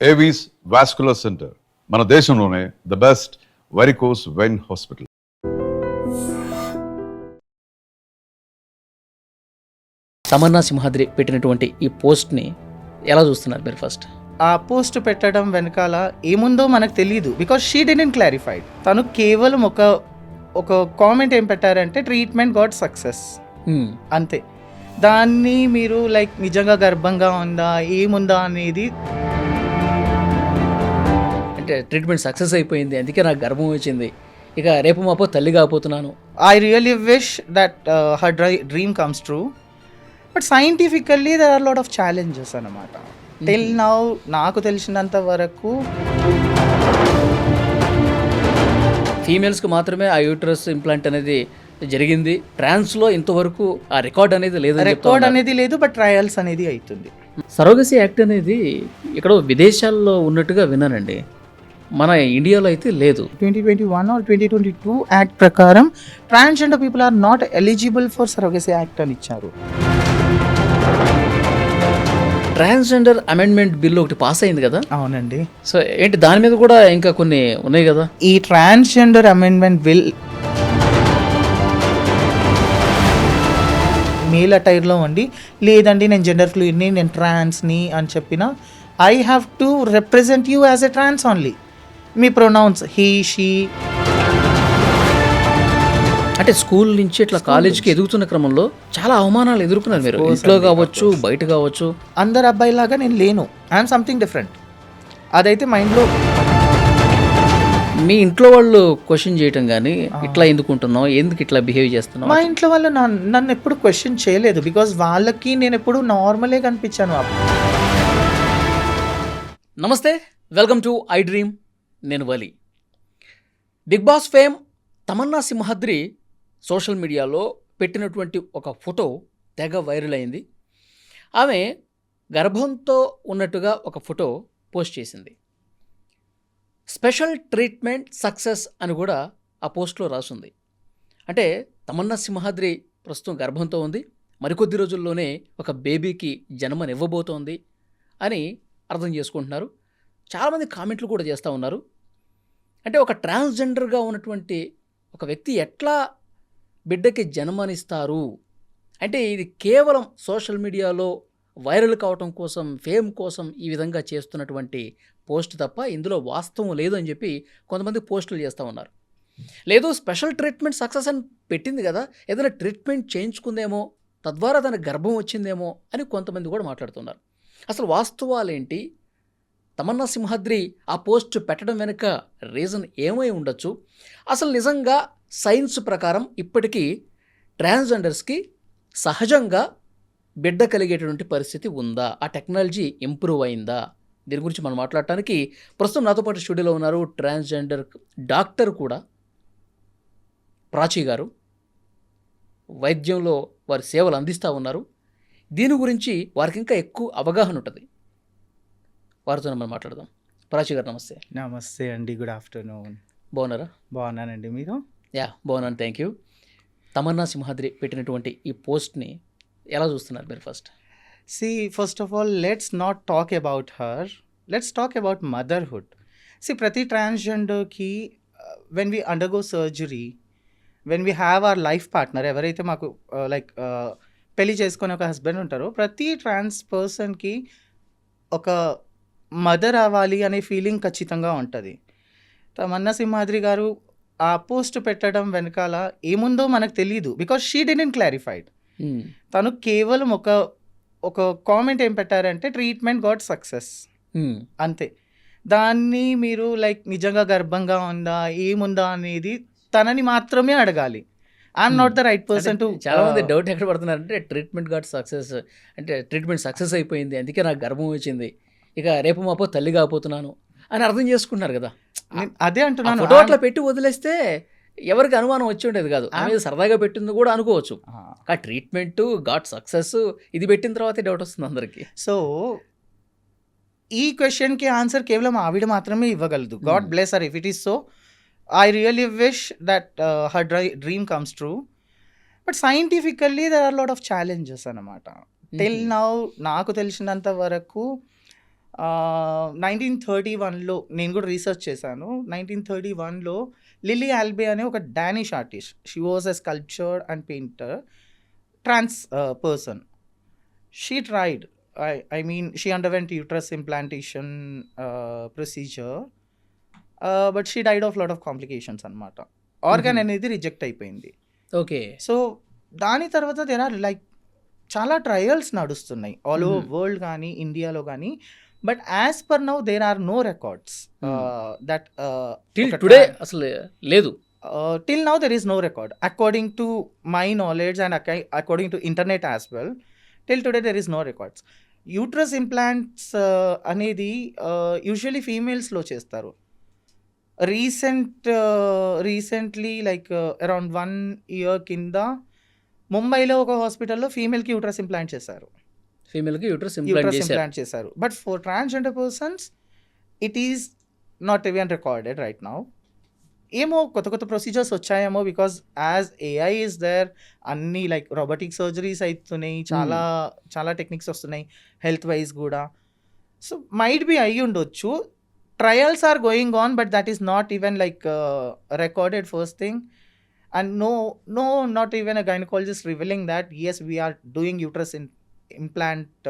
Avis vascular centre మన దేశంలోనే the best varicose vein hospital. Tamannaah Simhadri పెట్టినటువంటి ఈ పోస్ట్ని ఎలా చూస్తున్నారు మీరు? ఫస్ట్ ఆ పోస్ట్ పెట్టడం వెనకాల ఏముందో మనకు తెలియదు, బికాస్ షీ డిడెంట్ క్లారిఫైడ్. తను కేవలం ఒక కామెంట్ ఏం పెట్టారంటే ట్రీట్మెంట్ గాట్ సక్సెస్ అంతే. దాన్ని మీరు లైక్ నిజంగా గర్భంగా ఉందా ఏముందా అనేది, అంటే ట్రీట్మెంట్ సక్సెస్ అయిపోయింది అందుకే నాకు గర్భం వచ్చింది, ఇక రేపు మాపో తల్లి కాబోతున్నాను. I really wish that her dream comes true. But scientifically there are lot of challenges అన్నమాట. టిల్ నౌ నాకు తెలిసినంత వరకు ఫీమేల్స్కి మాత్రమే ఆ యూట్రస్ ఇంప్లాంట్ అనేది జరిగింది. ట్రాన్స్లో ఇంతవరకు ఆ రికార్డ్ అనేది లేదు. రికార్డ్ అనేది లేదు, బట్ ట్రయల్స్ అనేది అవుతుంది. సరోగసీ యాక్ట్ అనేది ఇక్కడ విదేశాల్లో ఉన్నట్టుగా విన్నానండి, మన ఇండియాలో అయితే లేదు. 2021 or 2022 యాక్ట్ ప్రకారం transgender people are not eligible for surrogacy act అని ఇచ్చారు. ట్రాన్స్జెండర్ అమెండ్మెంట్ బిల్ ఒకటి పాస్ అయింది కదా. అవునండి. సో ఏంటి దాని మీద కూడా ఇంకా కొన్ని ఉన్నాయి కదా. ఈ ట్రాన్స్జెండర్ అమెండ్మెంట్ బిల్ మేల్ అటైర్లో ఉండి, లేదండి నేను జెండర్ ఫ్లూయిడ్ని, నేను ట్రాన్స్ని అని చెప్పిన, I have to represent you as a trans only. మీ ప్రొనౌన్స్ హీ షీ. అంటే స్కూల్ నుంచి ఇట్లా కాలేజ్కి ఎదుగుతున్న క్రమంలో చాలా అవమానాలు ఎదుర్కొన్నారు మీరు, ఇంట్లో కావచ్చు బయట కావచ్చు. అందరు అబ్బాయిలాగా నేను లేను, ఐఎమ్ సంథింగ్ డిఫరెంట్. అదైతే మైండ్లో మీ ఇంట్లో వాళ్ళు క్వశ్చన్ చేయటం కానీ ఇట్లా ఎందుకు ఉంటున్నావు, ఎందుకు ఇట్లా బిహేవ్ చేస్తున్నావు? మా ఇంట్లో వాళ్ళు నన్ను ఎప్పుడు క్వశ్చన్ చేయలేదు, బికాజ్ వాళ్ళకి నేను ఎప్పుడు నార్మలే కనిపించాను. నమస్తే, వెల్కమ్ టు ఐ డ్రీమ్. నేను Vali. Bigg Boss fame Tamanna Simhadri social మీడియాలో పెట్టినటువంటి ఒక ఫోటో తెగ వైరల్ అయింది. ఆమె గర్భంతో ఉన్నట్టుగా ఒక ఫోటో పోస్ట్ చేసింది. స్పెషల్ ట్రీట్మెంట్ సక్సెస్ అని కూడా ఆ పోస్ట్లో రాసుంది. అంటే తమన్నా సింహాద్రి ప్రస్తుతం గర్భంతో ఉంది, మరికొద్ది రోజుల్లోనే ఒక బేబీకి జన్మనివ్వబోతోంది అని అర్థం చేసుకుంటున్నారు. చాలామంది కామెంట్లు కూడా చేస్తూ ఉన్నారు. అంటే ఒక ట్రాన్స్జెండర్గా ఉన్నటువంటి ఒక వ్యక్తి ఎట్లా బిడ్డకి జన్మనిస్తారు అంటే, ఇది కేవలం సోషల్ మీడియాలో వైరల్ కావటం కోసం, ఫేమ్ కోసం ఈ విధంగా చేస్తున్నటువంటి పోస్ట్ తప్ప ఇందులో వాస్తవం లేదు అని చెప్పి కొంతమంది పోస్టులు చేస్తూ ఉన్నారు. లేదు స్పెషల్ ట్రీట్మెంట్ సక్సెస్ అని పెట్టింది కదా, ఏదైనా ట్రీట్మెంట్ చేయించుకుందేమో, తద్వారా తనకు గర్భం వచ్చిందేమో అని కొంతమంది కూడా మాట్లాడుతున్నారు. అసలు వాస్తవాలేంటి? తమన్నా సింహాద్రి ఆ పోస్ట్ పెట్టడం వెనుక రీజన్ ఏమై ఉండొచ్చు? అసలు నిజంగా సైన్స్ ప్రకారం ఇప్పటికీ ట్రాన్స్జెండర్స్కి సహజంగా బిడ్డ కలిగేటువంటి పరిస్థితి ఉందా? ఆ టెక్నాలజీ ఇంప్రూవ్ అయిందా? దీని గురించి మనం మాట్లాడటానికి ప్రస్తుతం నాతో పాటు స్టూడియోలో ఉన్నారు ట్రాన్స్జెండర్ డాక్టర్ కూడా ప్రాచీ గారు. వైద్యంలో వారి సేవలు అందిస్తూ ఉన్నారు. దీని గురించి వారికి ఇంకా ఎక్కువ అవగాహన ఉంటుంది. వారితో మనం మాట్లాడదాం. ప్రాచీ గారు నమస్తే. నమస్తే అండి, గుడ్ ఆఫ్టర్నూన్. బాగున్నారా? బాగున్నానండి, మీరు? యా బాగున్నాను, థ్యాంక్ యూ. తమన్నా సింహాద్రి పెట్టినటువంటి ఈ పోస్ట్ని ఎలా చూస్తున్నారు మీరు? First of all let's not talk about her, let's talk about motherhood. ప్రతి ట్రాన్స్జెండర్కి when we undergo surgery, when we have our life partner, ఎవరైతే మాకు లైక్ పెళ్లి చేసుకొని ఒక హస్బెండ్ ఉంటారో, ప్రతి ట్రాన్స్ పర్సన్కి ఒక మదర్ అవ్వాలి అనే ఫీలింగ్ ఖచ్చితంగా ఉంటుంది. తమన్నా సింహాద్రి గారు ఆ పోస్ట్ పెట్టడం వెనకాల ఏముందో మనకు తెలియదు, బికాస్ షీ డిడెంట్ క్లారిఫైడ్. తను కేవలం ఒక కామెంట్ ఏం పెట్టారంటే ట్రీట్మెంట్ గాట్ సక్సెస్ అంతే. దాన్ని మీరు లైక్ నిజంగా గర్భంగా ఉందా ఏముందా అనేది తనని మాత్రమే అడగాలి. I'm not the right person to. చాలా మంది డౌట్ ఎక్కడ పడుతున్నారంటే ట్రీట్మెంట్ గాట్ సక్సెస్ అంటే ట్రీట్మెంట్ సక్సెస్ అయిపోయింది అందుకే నాకు గర్భం వచ్చింది, ఇక రేపు మాపో తల్లి కాబోతున్నాను అని అర్థం చేసుకుంటున్నారు కదా. అదే అంటున్నాను, ఫోటో అట్లా పెట్టి వదిలేస్తే ఎవరికి అనుమానం వచ్చి ఉండేది కాదు. ఆమె సరదాగా పెట్టింది కూడా అనుకోవచ్చు. ఆ ట్రీట్మెంట్ గాట్ సక్సెస్ ఇది పెట్టిన తర్వాతే డౌట్ వస్తుంది అందరికి. సో ఈ క్వశ్చన్కి ఆన్సర్ కేవలం ఆవిడ మాత్రమే ఇవ్వగలదు. God bless her if it is so. I really wish that her dream comes true. But scientifically there are lot of challenges అన్నమాట. టిల్ నౌ నాకు తెలిసినంత వరకు 1931లో నేను కూడా రీసెర్చ్ చేశాను. 1931లో లిల్లీ ఆల్బే అనే ఒక Danish artist, she was a sculpture and painter, trans person. She tried, I mean, she underwent uterus implantation procedure, but she died of lot of complications అనమాట. Organ అనేది రిజెక్ట్ అయిపోయింది. Okay. So దాని తర్వాత there are like చాలా trials నడుస్తున్నాయి all over world కానీ ఇండియాలో కానీ, but as per now there are no records that till today అసలు లేదు. till now there is no record according to my knowledge and according to internet as well. Till today there is no records. Uterus implants అనేది usually ఫీమేల్స్లో చేస్తారు. Recently like around 1 year కింద ముంబైలో ఒక హాస్పిటల్లో ఫీమేల్కి uterus implant చేశారు. ఫీమేల్కి uterus implant చేశారు. But for transgender persons it is not even recorded right now. ఏమో కొత్త ప్రొసీజర్స్ వచ్చాయేమో, because as AI is there, అన్నీ లైక్ రోబోటిక్ సర్జరీస్ అవుతున్నాయి, చాలా టెక్నిక్స్ వస్తున్నాయి హెల్త్ వైజ్ కూడా. సో మైట్ బి అయ్యి ఉండొచ్చు. Trials are going on, but that is not even like recorded first thing. And not even a gynaecologist revealing that yes we are doing uterus implant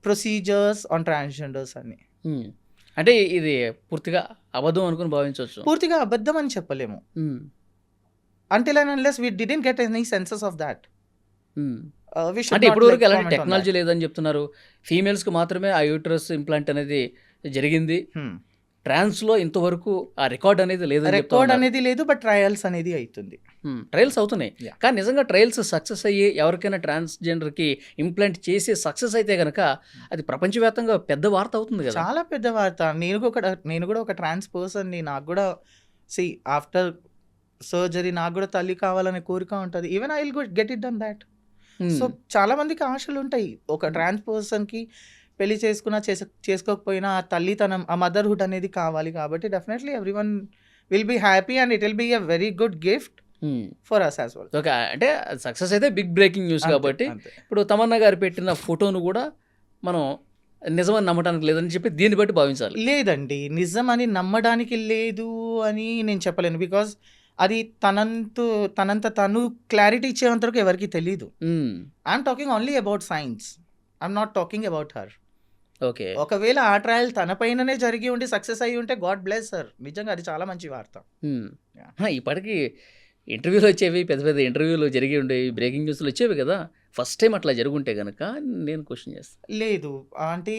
procedures on transgenders అని. అంటే ఇది పూర్తిగా అబద్ధం అనుకుని భావించవచ్చు. పూర్తిగా అబద్ధం అని చెప్పలేము. Until and unless we didn't get any senses of that. We should అంటే not ఇప్పటివరకు like ఎలాంటి comment on టెక్నాలజీ that. లేదని చెప్తున్నారు. ఫీమేల్స్కి మాత్రమే ఆ యూట్రస్ ఇంప్లాంట్ అనేది జరిగింది. ట్రాన్స్లో ఇంతవరకు ఆ రికార్డ్ అనేది లేదని రికార్డ్ అనేది లేదు, బట్ ట్రయల్స్ అనేది అవుతుంది. ట్రయల్స్ అవుతున్నాయి. Yeah. కానీ నిజంగా ట్రయల్స్ సక్సెస్ అయ్యి ఎవరికైనా ట్రాన్స్జెండర్కి ఇంప్లాంట్ చేసి సక్సెస్ అయితే కనుక అది ప్రపంచవ్యాప్తంగా పెద్ద వార్త అవుతుంది కదా. చాలా పెద్ద వార్త. నేను కూడా ఒక ట్రాన్స్ పర్సన్ని. నాకు కూడా ఆఫ్టర్ సర్జరీ నాకు కూడా తల్లి కావాలనే కోరిక ఉంటుంది. Even I will get it done that. So చాలా మందికి ఆశలు ఉంటాయి. ఒక ట్రాన్స్ పర్సన్కి పెళ్లి చేసుకున్నా చేసుకోకపోయినా ఆ తల్లితనం, ఆ మదర్హుడ్ అనేది కావాలి. కాబట్టి definitely everyone will be happy and it will be a very good gift for us as well. Okay. అంటే సక్సెస్ అయితే బిగ్ బ్రేకింగ్ న్యూస్ కాబట్టి ఇప్పుడు తమన్నా గారు పెట్టిన ఫోటోను కూడా మనం నిజమని నమ్మడానికి లేదని చెప్పి దీన్ని బట్టి భావించాలి. లేదండి, నిజం అని నమ్మడానికి లేదు అని నేను చెప్పలేను. బికాజ్ అది తనంత తను క్లారిటీ ఇచ్చేంత వరకు ఎవరికి తెలీదు. I'm talking only about science, I'm not talking about her. Okay. ఒకవేళ ఆ ట్రయల్ తన పైననే జరిగి ఉండి సక్సెస్ అయ్యి ఉంటే గాడ్ బ్లెస్ సర్. నిజంగా అది చాలా మంచి వార్త. ఇప్పటికీ ఇంటర్వ్యూలు వచ్చేవి, పెద్ద పెద్ద ఇంటర్వ్యూలు జరిగి ఉండేవి, బ్రేకింగ్ న్యూస్లు వచ్చేవి కదా. ఫస్ట్ టైం అట్లా జరుగుంటే కనుక నేను క్వశ్చన్ చేస్తాను. లేదు అంటే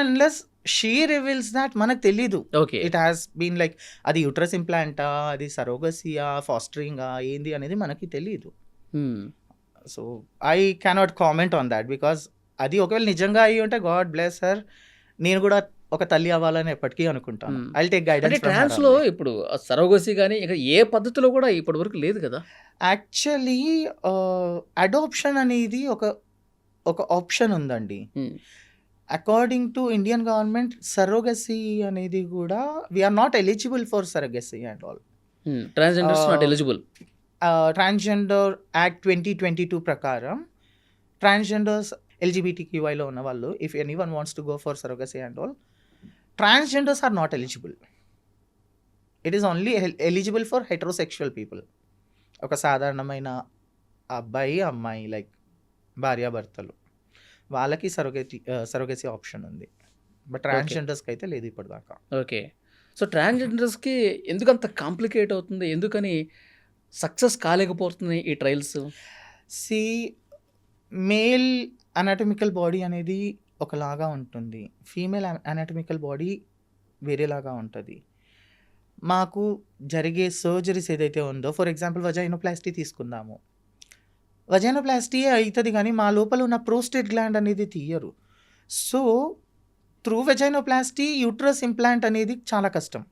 అన్లెస్ షీ రివీల్స్ దాట్ మనకు తెలీదు. Okay. It has been like అది యూట్రస్ ఇంప్లాంటా, అది సరోగసియా, ఫాస్టరింగా ఏంది అనేది మనకి తెలీదు. So I cannot comment on that because అది ఒకవేళ నిజంగా అయ్యి ఉంటే గాడ్ బ్లెస్ హర్. నేను కూడా ఒక తల్లి అవ్వాలని ఎప్పటికీ అనుకుంటాను. ఐ టేక్ అంటే గైడెన్స్. ట్రాన్స్లో ఇప్పుడు సరోగసి కానీ ఇక ఏ పద్ధతిలో కూడా ఇప్పటి వరకు లేదు కదా. యాక్చువల్లీ అడాప్షన్ అనేది ఒక ఆప్షన్ ఉందండి. According to Indian government surrogacy అనేది కూడా we are not eligible for surrogacy and all. Transgenders not eligible. Transgender act 2022 ప్రకారం ట్రాన్స్జెండర్స్ LGBTQIలో ఉన్న వాళ్ళు, if anyone wants to go for surrogacy and all, transgenders are not eligible. It is only eligible for heterosexual people. ఒక సాధారణమైన అబ్బాయి అమ్మాయి like భార్యాభర్తలు, వాళ్ళకి సరోగసీ ఆప్షన్ ఉంది. బట్ ట్రాన్స్జెండర్స్కి అయితే లేదు ఇప్పటిదాకా. ఓకే. సో ట్రాన్స్జెండర్స్కి ఎందుకంత కాంప్లికేట్ అవుతుంది, ఎందుకని సక్సెస్ కాలేకపోతున్నాయి ఈ ట్రయల్స్? మేల్ అనాటమికల్ బాడీ అనేది ఒకలాగా ఉంటుంది, ఫీమేల్ అనాటమికల్ బాడీ వేరేలాగా ఉంటుంది. మాకు జరిగే సర్జరీస్ ఏదైతే ఉందో, ఫర్ ఎగ్జాంపుల్ వజైనోప్లాస్టీ తీసుకుందాము. వజైనోప్లాస్టీ అవుతుంది కానీ మా లోపల ఉన్న ప్రోస్టేట్ గ్లాండ్ అనేది తీయరు. సో త్రూ వజైనోప్లాస్టీ యూట్రస్ ఇంప్లాంట్ అనేది చాలా కష్టం.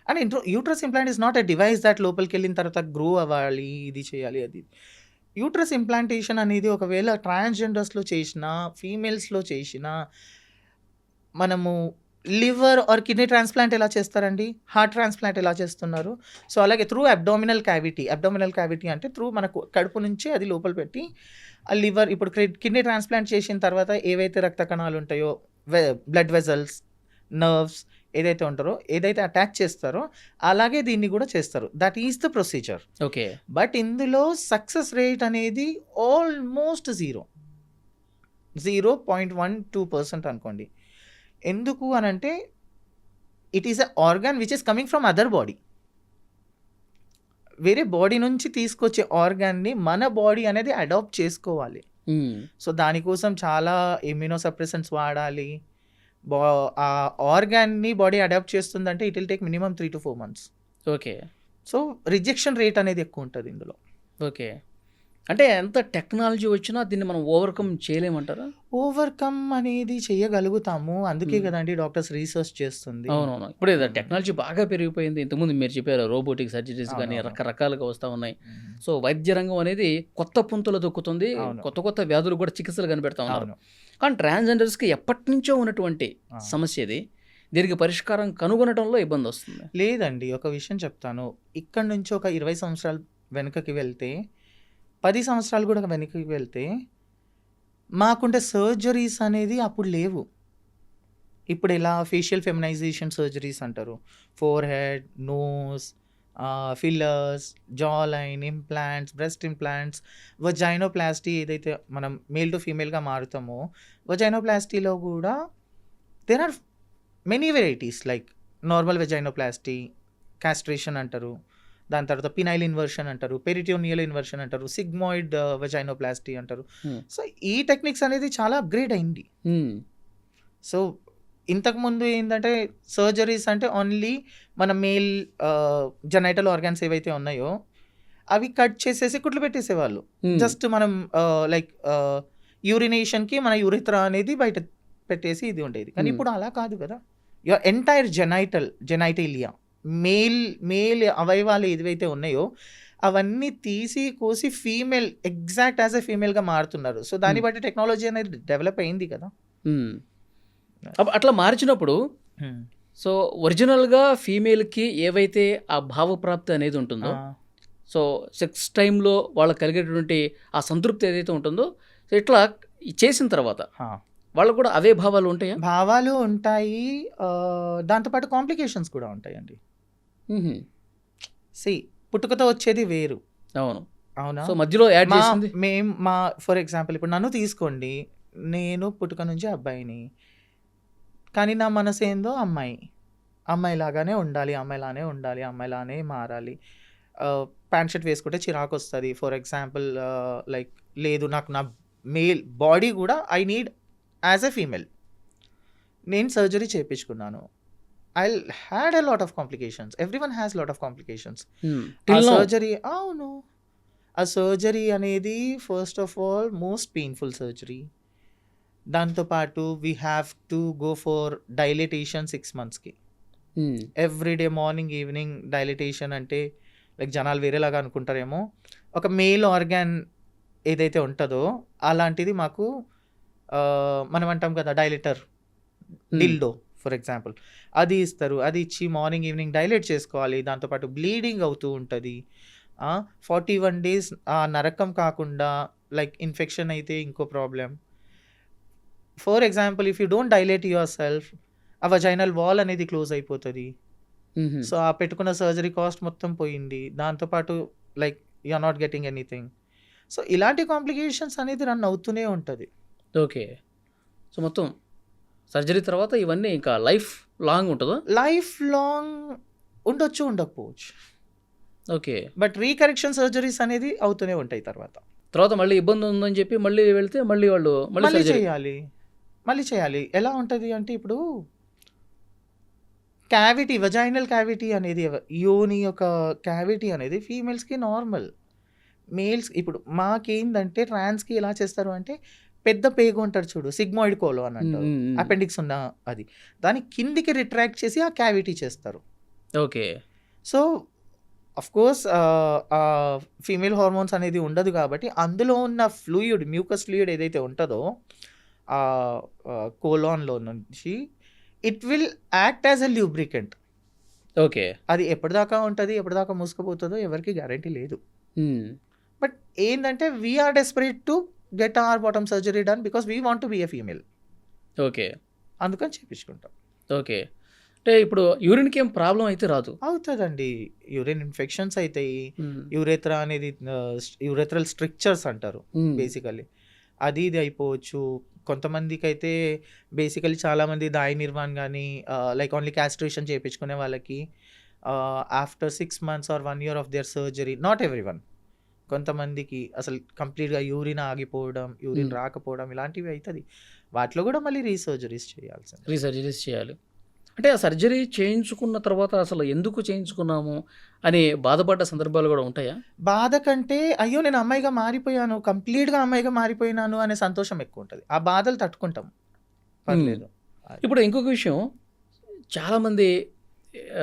And uterus implant is not a device that లోపలికి వెళ్ళిన తర్వాత గ్రో అవ్వాలి, ఇది చేయాలి అది. యూట్రస్ ఇంప్లాంటేషన్ అనేది ఒకవేళ ట్రాన్స్జెండర్స్లో చేసినా, ఫీమేల్స్లో చేసినా, మనము లివర్ ఆర్ కిడ్నీ ట్రాన్స్ప్లాంట్ ఎలా చేస్తారండి, హార్ట్ ట్రాన్స్ప్లాంట్ ఎలా చేస్తున్నారు. సో అలాగే త్రూ అబ్డామినల్ క్యావిటీ అంటే త్రూ మనకు కడుపు నుంచి అది లోపల పెట్టి ఆ లివర్, ఇప్పుడు కిడ్నీ ట్రాన్స్ప్లాంట్ చేసిన తర్వాత ఏవైతే రక్త కణాలు ఉంటాయో బ్లడ్ వెజల్స్, నర్వ్స్ ఏదైతే ఉంటారో, ఏదైతే అటాక్ చేస్తారో అలాగే దీన్ని కూడా చేస్తారు. That is the procedure. Okay. But ఇందులో సక్సెస్ రేట్ అనేది ఆల్మోస్ట్ 0.12% అనుకోండి. ఎందుకు అనంటే it is a organ which is coming from other body. వేరే బాడీ నుంచి తీసుకొచ్చే ఆర్గాన్ని మన బాడీ అనేది అడాప్ట్ చేసుకోవాలి. సో దానికోసం చాలా ఇమ్యూనోసప్రెసెంట్స్ వాడాలి. ఆ ఆర్గాన్ని బాడీ అడాప్ట్ చేస్తుందంటే it will take minimum 3 to 4 months. Okay. So rejection rate అనేది ఎక్కువ ఉంటుంది ఇందులో. ఓకే. అంటే ఎంత టెక్నాలజీ వచ్చినా దీన్ని మనం ఓవర్కమ్ చేయలేమంటారా? ఓవర్కమ్ అనేది చేయగలుగుతాము. అందుకే కదండి డాక్టర్స్ రీసెర్చ్ చేస్తుంది. అవునవును. ఇప్పుడు ఏదో టెక్నాలజీ బాగా పెరిగిపోయింది. ఇంతకుముందు మీరు చెప్పారు రోబోటిక్ సర్జరీస్ కానీ అవునవును. రకరకాలుగా వస్తూ ఉన్నాయి. సో వైద్య రంగం అనేది కొత్త పుంతలు దొక్కుతుంది. అవును. కొత్త కొత్త వ్యాధులు కూడా చికిత్సలు కనిపెడతా ఉన్నారు. అవును. కానీ ట్రాన్స్జెండర్స్కి ఎప్పటి నుంచో ఉన్నటువంటి ఆ. సమస్య ఇది. దీనికి పరిష్కారం కనుగొనడంలో ఇబ్బంది వస్తుంది. లేదండి, ఒక విషయం చెప్తాను. ఇక్కడ నుంచి ఒక 20 సంవత్సరాలు వెనుకకి వెళ్తే, 10 సంవత్సరాలు కూడా వెనక్కి వెళ్తే మాకుండే సర్జరీస్ అనేది అప్పుడు లేవు. ఇప్పుడు ఇలా ఫేషియల్ ఫెమినైజేషన్ సర్జరీస్ అంటారు. Forehead, nose, fillers, jawline, implants, breast implants, vaginoplasty ఏదైతే మనం మేల్ టు ఫీమేల్గా మారుతామో, వజైనోప్లాస్టీలో కూడా there are many varieties. Like normal vaginoplasty, castration అంటారు, దాని తర్వాత పినైల్ ఇన్వర్షన్ అంటారు, పెరిటోనియల్ ఇన్వర్షన్ అంటారు, సిగ్మాయిడ్ వెజైనోప్లాస్టీ అంటారు. సో ఈ టెక్నిక్స్ అనేది చాలా అప్గ్రేడ్ అయింది. సో ఇంతకుముందు ఏంటంటే సర్జరీస్ అంటే ఓన్లీ మన మేల్ జెనైటల్ ఆర్గాన్స్ ఏవైతే ఉన్నాయో అవి కట్ చేసేసి కుట్లు పెట్టేసేవాళ్ళు. జస్ట్ మనం లైక్ యూరినేషన్కి మన యూరిథ్రా అనేది బయట పెట్టేసి ఇది ఉండేది. కానీ ఇప్పుడు అలా కాదు కదా. యువర్ ఎంటైర్ జెనైటేలియా మేల్ అవయవాలు ఏవైతే ఉన్నాయో అవన్నీ తీసి కోసి ఫీమేల్ ఎగ్జాక్ట్ యాజ్ ఎ ఫీమేల్గా మారుతున్నారు. సో దాన్ని బట్టి టెక్నాలజీ అనేది డెవలప్ అయింది కదా. అట్లా మార్చినప్పుడు సో ఒరిజినల్గా ఫీమేల్కి ఏవైతే ఆ భావప్రాప్తి అనేది ఉంటుందో, సో సెక్స్ టైంలో వాళ్ళకి కలిగేటువంటి ఆ సంతృప్తి ఏదైతే ఉంటుందో, సో ఇట్లా చేసిన తర్వాత వాళ్ళకు కూడా అవే భావాలు ఉంటాయా? భావాలు ఉంటాయి, దాంతోపాటు కాంప్లికేషన్స్ కూడా ఉంటాయండి. పుట్టుకతో వచ్చేది వేరు. అవును. అవునా? సో మధ్యలో యాడ్ చేసింది మా ఫర్ ఎగ్జాంపుల్ ఇప్పుడు నన్ను తీసుకోండి, నేను పుట్టుక నుంచి అబ్బాయిని, కానీ నా మనసు ఏందో అమ్మాయిలాగానే ఉండాలి, అమ్మాయిలానే మారాలి. ప్యాంట్ షర్ట్ వేసుకుంటే చిరాకు వస్తుంది ఫర్ ఎగ్జాంపుల్. లైక్ లేదు, నాకు నా మేల్ బాడీ కూడా I need as a female. నేను సర్జరీ చేయించుకున్నాను. I had a lot of complications. Everyone has lot of complications. Surgery, అవును, ఆ సర్జరీ అనేది first of all most painful surgery. దాంతోపాటు we have to go for dilatation 6 monthsకి. Everyday morning evening dilatation అంటే like జనాలు వేరేలాగా అనుకుంటారేమో. ఒక మేల్ ఆర్గాన్ ఏదైతే ఉంటుందో అలాంటిది మాకు మనం అంటాం కదా డైలేటర్, డిల్డో ఫర్ ఎగ్జాంపుల్, అది ఇస్తారు. అది ఇచ్చి మార్నింగ్ ఈవినింగ్ డైలేట్ చేసుకోవాలి. దాంతోపాటు బ్లీడింగ్ అవుతూ ఉంటుంది. 41 days ఆ నరకం కాకుండా లైక్ ఇన్ఫెక్షన్ అయితే ఇంకో problem. For example if you don't dilate yourself, ఆ వజైనల్ వాల్ అనేది క్లోజ్ అయిపోతుంది. సో ఆ పెట్టుకున్న సర్జరీ కాస్ట్ మొత్తం పోయింది. దాంతోపాటు like you are not getting anything. So ఇలాంటి కాంప్లికేషన్స్ అనేది రన్ అవుతూనే ఉంటుంది. ఓకే. సో మొత్తం సర్జరీ తర్వాత ఇవన్నీ ఇంకా లైఫ్ లాంగ్ ఉంటుందా? లైఫ్ లాంగ్ ఉండొచ్చు, ఉండకపోవచ్చు. ఓకే. బట్ రీకరెక్షన్ సర్జరీస్ అనేది అవుతూనే ఉంటాయి. తర్వాత మళ్ళీ ఇబ్బంది ఉందని చెప్పి మళ్ళీ వెళ్తే మళ్ళీ వాళ్ళు మళ్ళీ చేయాలి. ఎలా ఉంటుంది అంటే ఇప్పుడు క్యావిటీ, వజైనల్ క్యావిటీ అనేది యోని యొక్క క్యావిటీ అనేది ఫీమేల్స్కి నార్మల్. మేల్స్ ఇప్పుడు మాకేందంటే ట్రాన్స్కి ఎలా చేస్తారు అంటే పెద్ద పేగు ఉంటారు చూడు, సిగ్మాయిడ్ కోలో అని అంటారు, అపెండిక్స్ ఉన్న అది, దాని కిందికి రిట్రాక్ట్ చేసి ఆ క్యావిటీ చేస్తారు. Okay. So of course female hormones అనేది ఉండదు కాబట్టి అందులో ఉన్న ఫ్లూయిడ్, మ్యూకస్ ఫ్లూయిడ్ ఏదైతే ఉంటుందో కోలాన్లో నుంచి it will act as a lubricant. Okay. అది ఎప్పటిదాకా ఉంటుంది, ఎప్పటిదాకా మూసుకుపోతుందో ఎవరికి గ్యారంటీ లేదు. బట్ ఏంటంటే we're desperate to get our bottom surgery done because we want to be a female. Okay. అందుకని చేపించుకుంటాం. ఓకే. అంటే ఇప్పుడు యూరిన్‌కి ఏం ప్రాబ్లమ్ అయితే రాదు. అవుతుందండి. యూరిన్ ఇన్ఫెక్షన్స్ అవుతాయి. హ్మ్. యూరెత్రా అనేది యూరెథ్రల్ స్ట్రిక్చర్స్ అంటారు హ్మ్. బేసికలీ. అది ఇది అయిపోవచ్చు. కొంతమందికైతే బేసికలీ చాలామంది దాయి నిర్వాణ్ గానీ లైక్ ఓన్లీ క్యాస్ట్రేషన్ చేపించుకునే వాళ్ళకి after 6 months or 1 year of their surgery, not everyone. కొంతమందికి అసలు కంప్లీట్‌గా యూరిన్ ఆగిపోవడం, యూరిన్ హ్మ్. రాకపోవడం ఇలాంటివి అయితది. వాటిలో గూడా మళ్ళీ రీసర్జరీస్ చేయాల్సిందే. రీసర్జరీస్ చేయాలి. అంటే ఆ సర్జరీ చేయించుకున్న తర్వాత అసలు ఎందుకు చేయించుకున్నాము అని బాధపడ్డ సందర్భాలు గూడా ఉంటాయా? బాధ కంటే అయ్యో! నేను అమ్మాయిగా మారిపోయాను, కంప్లీట్‌గా అమ్మాయిగా మారిపోయినాను అనే సంతోషం ఎక్కువుంటది. ఆ బాధలు తట్టుకుంటాం. పర్లేదు. అది. ఇప్పుడు ఇంకొక విషయం, చాలామంది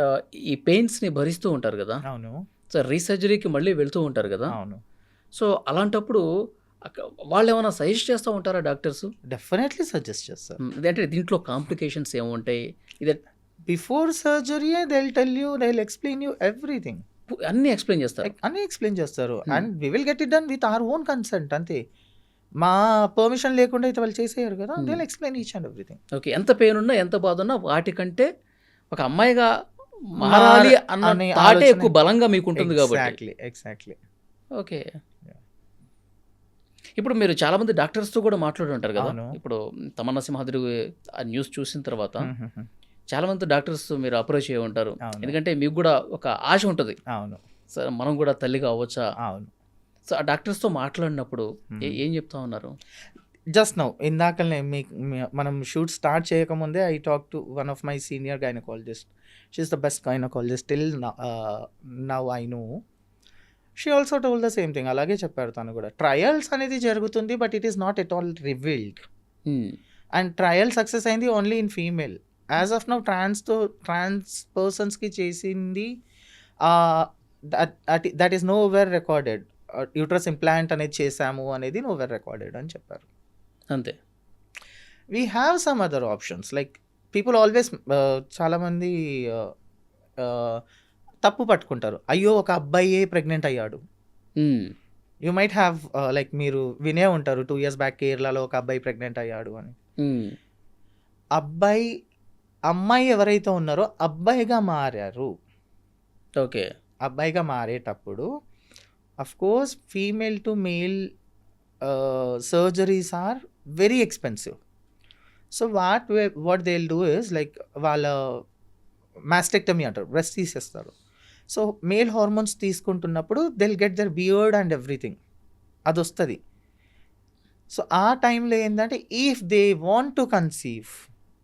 ఆహ్, ఈ పెయిన్స్‌ని భరిస్తూ ఉంటారు గదా! అవును. సో, రీసర్జరీకి మళ్ళీ వెళ్తూ ఉంటారు గదా! అవును. సో, అలాంటప్పుడు అక వాళ్ళేమన్నా సజెస్ట్ చేస్తా ఉంటారా డాక్టర్సు? డెఫినెట్‌లీ సజెస్ట్ చేస్తారు. అంటే దీంట్లో కాంప్లికేషన్స్ ఏముంటాయి? ఇదే బిఫోర్ సర్జరీయే they will tell you, they will explain you everything. అన్నీ ఎక్స్‌ప్లెయిన్ చేస్తారు. అన్నీ ఎక్స్‌ప్లెయిన్ చేస్తారు. Hmm. And we will get it done with our own consent అంతే. మా పర్మిషన్ లేకుండా అయితే వాళ్ళు చేసేయరు కదా! They will explain each and everything. Okay. ఎంత పెయినున్నా, ఎంత బాధున్నా వాటికంటే ఒక అమ్మాయిగా మారాలి అన్న అనే థాటే ఆలోచన ఎక్కువ బలంగా మీకుంటుంది గాబట్టి. ఎగ్జాక్ట్‌లీ. ఓకే. యాహ్! ఇప్పుడు మీరు చాలామంది డాక్టర్స్‌తో కూడా మాట్లాడి ఉంటారు గదా! అవును. ఇప్పుడు తమన్నా సింహాద్రి ఆ న్యూస్ చూసిన తర్వాత హుహుహు. చాలామంది డాక్టర్స్ మీరు అప్రోచ్ అయ్యి ఉంటారు. అవును. ఎందుకంటే మీకు గూడా ఒక ఆశ ఉంటది. అవును. సరే మనం గూడా తల్లిగా అవ్వచ్చా? అవును. సో, ఆ డాక్టర్స్‌తో మాట్లాడినప్పుడు హ్మ్. ఏం చెప్తా ఉన్నారు? జస్ట్ నౌ ఇందాకలనే మనం షూట్ స్టార్ట్ చేయకముందే I talk to one of my senior gynaecologist. She is the best gynaecologist till now I know. She also told the same thing. అలాగే చెప్పారు తను కూడా. ట్రయల్స్ అనేది జరుగుతుంది. But it is not at all revealed. Hmm. And trial success అయింది only in female. As of now trans పర్సన్స్‌కి చేసింది that is nowhere recorded. Uterus implant అనేది చేశాము అనేది నోవేర్ రికార్డెడ్ అని చెప్పారు. అంతే. We have some other options like people always చాలామంది తప్పు పట్టుకుంటారు. అయ్యో! ఒక అబ్బాయే ప్రెగ్నెంట్ అయ్యాడు. హ్మ్. యూ మైట్ హ్యావ్ లైక్ మీరు వినే ఉంటారు 2 years బ్యాక్ కేరళలో ఒక అబ్బాయి ప్రెగ్నెంట్ అయ్యాడు అని. హ్మ్. అమ్మాయి ఎవరైతే ఉన్నారో అబ్బాయిగా మారారు. ఓకే. అబ్బాయిగా మారేటప్పుడు of course female to male surgeries are very expensive. So what they will do is like వాళ్ళ మాస్టెక్టమీ అంటారు. బ్రెస్ట్ తీసేస్తారు. సో మేల్ హార్మోన్స్ తీసుకుంటున్నప్పుడు they will get their beard and everything. అదొస్తది. సో ఆ టైంలో ఏందంటే if they want to conceive,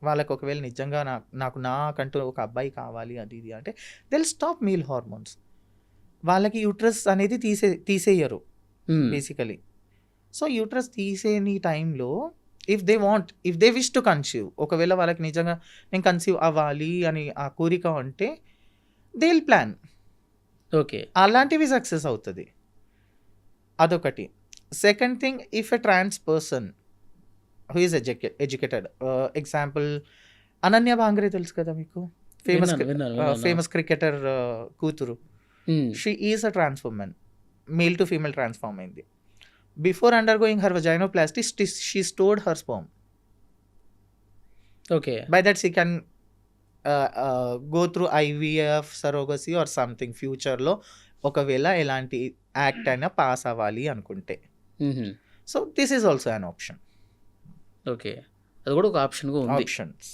వాళ్ళకి ఒకవేళ నిజంగా నాకంటూ ఒక అబ్బాయి కావాలి అది ఇది అంటే they will stop male hormones. వాళ్ళకి యూట్రస్ అనేది తీసేయరు హ్మ్. బేసికలీ. సో యూట్రస్ తీసేని టైంలో if they wish to conceive, ఒకవేళ వాళ్ళకి నిజంగా నేను కన్సీవ్ అవ్వాలి అని ఆ కోరిక ఉంటే దే విల్ ప్లాన్. ఓకే. అలాంటివి సక్సెస్ అవుతది. అదొకటి. Second thing, if a trans person who is educated, example Ananya Bangar తెలుసు కదా మీకు? విన్నాను. ఫేమస్ క్రికెటర్ కూతురు. Hmm. She is a trans women. Male to female transform అయింది. Before undergoing her vaginoplasty she stored her sperm. Okay. By that she can go through IVF, surrogacy or something ఫ్యూచర్‌లో ఒకవేళ ఎలాంటి act అయినా pass అవ్వాలి అనుకుంటే. హుహు. So this is also an option. Okay. అది కూడా ఒక ఆప్షన్‌గా ఉంది. ఆప్షన్స్.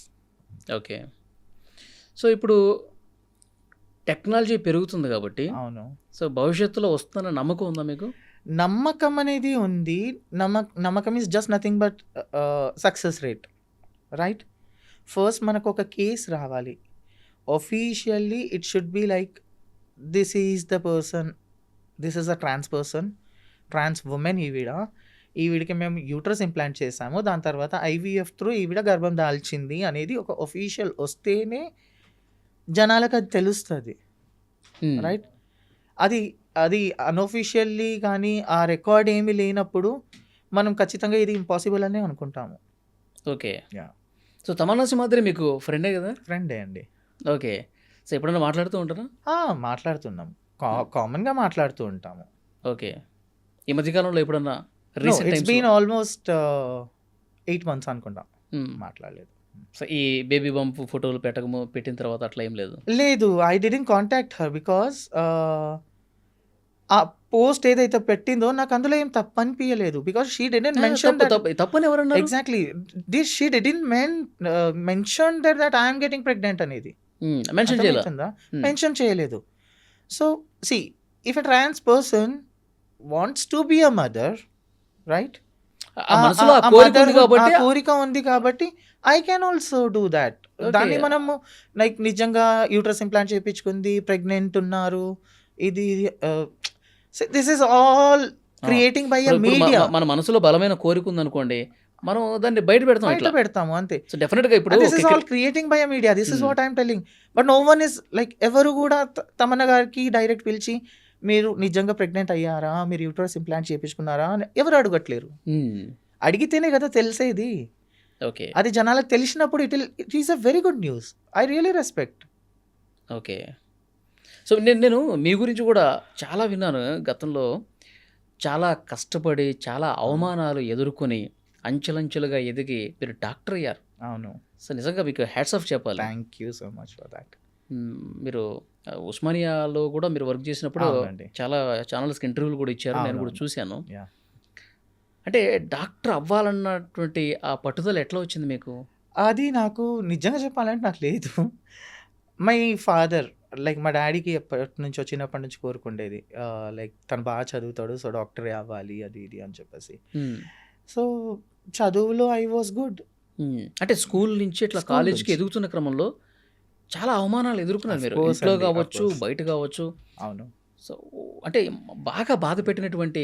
ఓకే. సో, ఇప్పుడు టెక్నాలజీ పెరుగుతుంది కాబట్టి, అవును. సో, భవిష్యత్తులో వస్తుందన్న నమ్మకం ఉందా మీకు? నమ్మకం అనేది ఉంది. నమ్మకం is just nothing but success rate. Right? First మనకొక కేస్ రావాలి. Officially it should be like this is the person, this is a trans person, trans women ఈవిడకి మేము యూట్రస్ ఇంప్లాంట్ చేశాము. దాని తర్వాత ఐవీఎఫ్ త్రూ ఈవిడ గర్భం దాల్చింది అనేది ఒక ఆఫీషియల్ వస్తేనే జనాలకు అది తెలుస్తది. హ్మ్. రైట్? అది అన్‌అఫీషియల్లీ కానీ ఆ రికార్డ్ ఏమీ లేనప్పుడు మనం ఖచ్చితంగా ఇది ఇంపాసిబుల్ అనే అనుకుంటాము. Okay. Yeah! So, Tamannaah Simhadri మీకు ఫ్రెండే గదా? ఫ్రెండే అండి. ఓకే. సో, ఎప్పుడైనా మాట్లాడుతూ ఉంటారా? మాట్లాడుతున్నాం. కామన్‌గా మాట్లాడుతూ ఉంటాము. ఓకే. ఈ మధ్య కాలంలో ఎప్పుడన్నా నో, రీసెంట్ ఇట్స్ టైమ్స్‌లో? బీన్ ఆల్మోస్ట్ 8 months అనుకుంటా. హ్మ్. మాట్లాడలేదు. సో ఈ బేబీ బంప్ ఫోటోలు పెట్టిన తర్వాత అట్లా ఏం లేదు. లేదు, I didn't contact her because ఆ పోస్ట్ ఏదైతే పెట్టిందో నాకు అందులో ఏం తప్పు అనిపించలేదు. బికాస్ షీ డిడెంట్ మెన్షన్ తప్పని ఎవరన్నారు? Exactly she didn't mention that I'm getting pregnant అనేది మెన్షన్ చేయాలి. మెన్షన్ చేయలేదు. So see if a trans person wants to be a mother, right, మనసులో ఆ కోరిక ఉంది కాబట్టి కోరిక ఉంది కాబట్టి I can also do that. దాన్ని మనము లైక్ నిజంగా యూట్రస్ ఇంప్లాంట్ చేయించుకుంది, ప్రెగ్నెంట్ ఉన్నారు, ఇది this is all creating by a media. మన మనసులో బలమైన కోరిక ఉంది అనుకోండి, మనం దాన్ని బయట పెడతాము అంతే. సో డెఫినెట్ గా ఇప్పుడు this is all creating by a media. This is what I'm telling. But no one is like, ఎవరు కూడా తమన్నా గారికి డైరెక్ట్ పిలిచి మీరు నిజంగా ప్రెగ్నెంట్ అయ్యారా, మీరు యూట్రస్ ఇంప్లాంట్ చేయించుకున్నారా అని ఎవరు అడగట్లేరు. అడిగితేనే కదా తెలిసేది. ఓకే, అది జనాలకు తెలిసినప్పుడు it is a very good news. I really respect. Okay. So నేను మీ గురించి కూడా చాలా విన్నాను. గతంలో చాలా కష్టపడి చాలా అవమానాలు ఎదుర్కొని అంచెలంచెలుగా ఎదిగి మీరు డాక్టర్ అయ్యారు. అవును. సో నిజంగా మీకు హ్యాట్స్ ఆఫ్ చెప్పాలి. Thank you so much for that. మీరు ఉస్మానియాలో కూడా మీరు వర్క్ చేసినప్పుడు చాలా ఛానల్స్కి ఇంటర్వ్యూలు కూడా ఇచ్చారు, నేను కూడా చూశాను. అంటే డాక్టర్ అవ్వాలన్నటువంటి ఆ పట్టుదల ఎట్లా వచ్చింది మీకు? అది నాకు నిజంగా చెప్పాలంటే నాకు లేదు. మై ఫాదర్ లైక్ మా డాడీకి ఎప్పటి నుంచో చిన్నప్పటి నుంచి కోరుకుండేది, లైక్ తను బాగా చదువుతాడు, సో డాక్టరే అవ్వాలి అది ఇది అని చెప్పేసి. సో చదువులో ఐ వాస్ గుడ్. అంటే స్కూల్ నుంచి ఇట్లా కాలేజ్కి ఎదుగుతున్న క్రమంలో చాలా అవమానాలు ఎదుర్కొన్నారు మీరు, ఇంట్లో కావచ్చు బయట కావచ్చు. అవును. సో అంటే బాగా బాధ పెట్టినటువంటి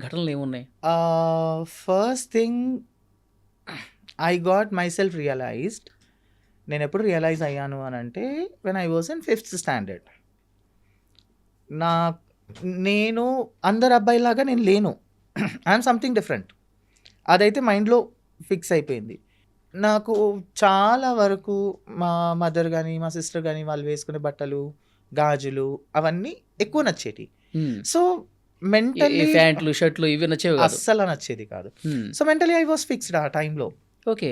ఘటనలు ఏమున్నాయి? First thing I got myself realized. నేను ఎప్పుడు రియలైజ్ అయ్యాను అని అంటే when I was in 5th standard. నేను అందరు అబ్బాయిలాగా నేను లేను, ఐఎమ్ సంథింగ్ డిఫరెంట్. అదైతే మైండ్లో ఫిక్స్ అయిపోయింది. నాకు చాలా వరకు మా మదర్ కానీ మా సిస్టర్ కానీ వాళ్ళు వేసుకునే బట్టలు, గాజులు అవన్నీ ఎక్కువ నచ్చేటి. సో మెంటలీ ప్యాంట్లు షర్ట్లు ఇవి నచ్చేవి అస్సలు నచ్చేది కాదు. So mentally I was fixed ఆ టైంలో. ఓకే.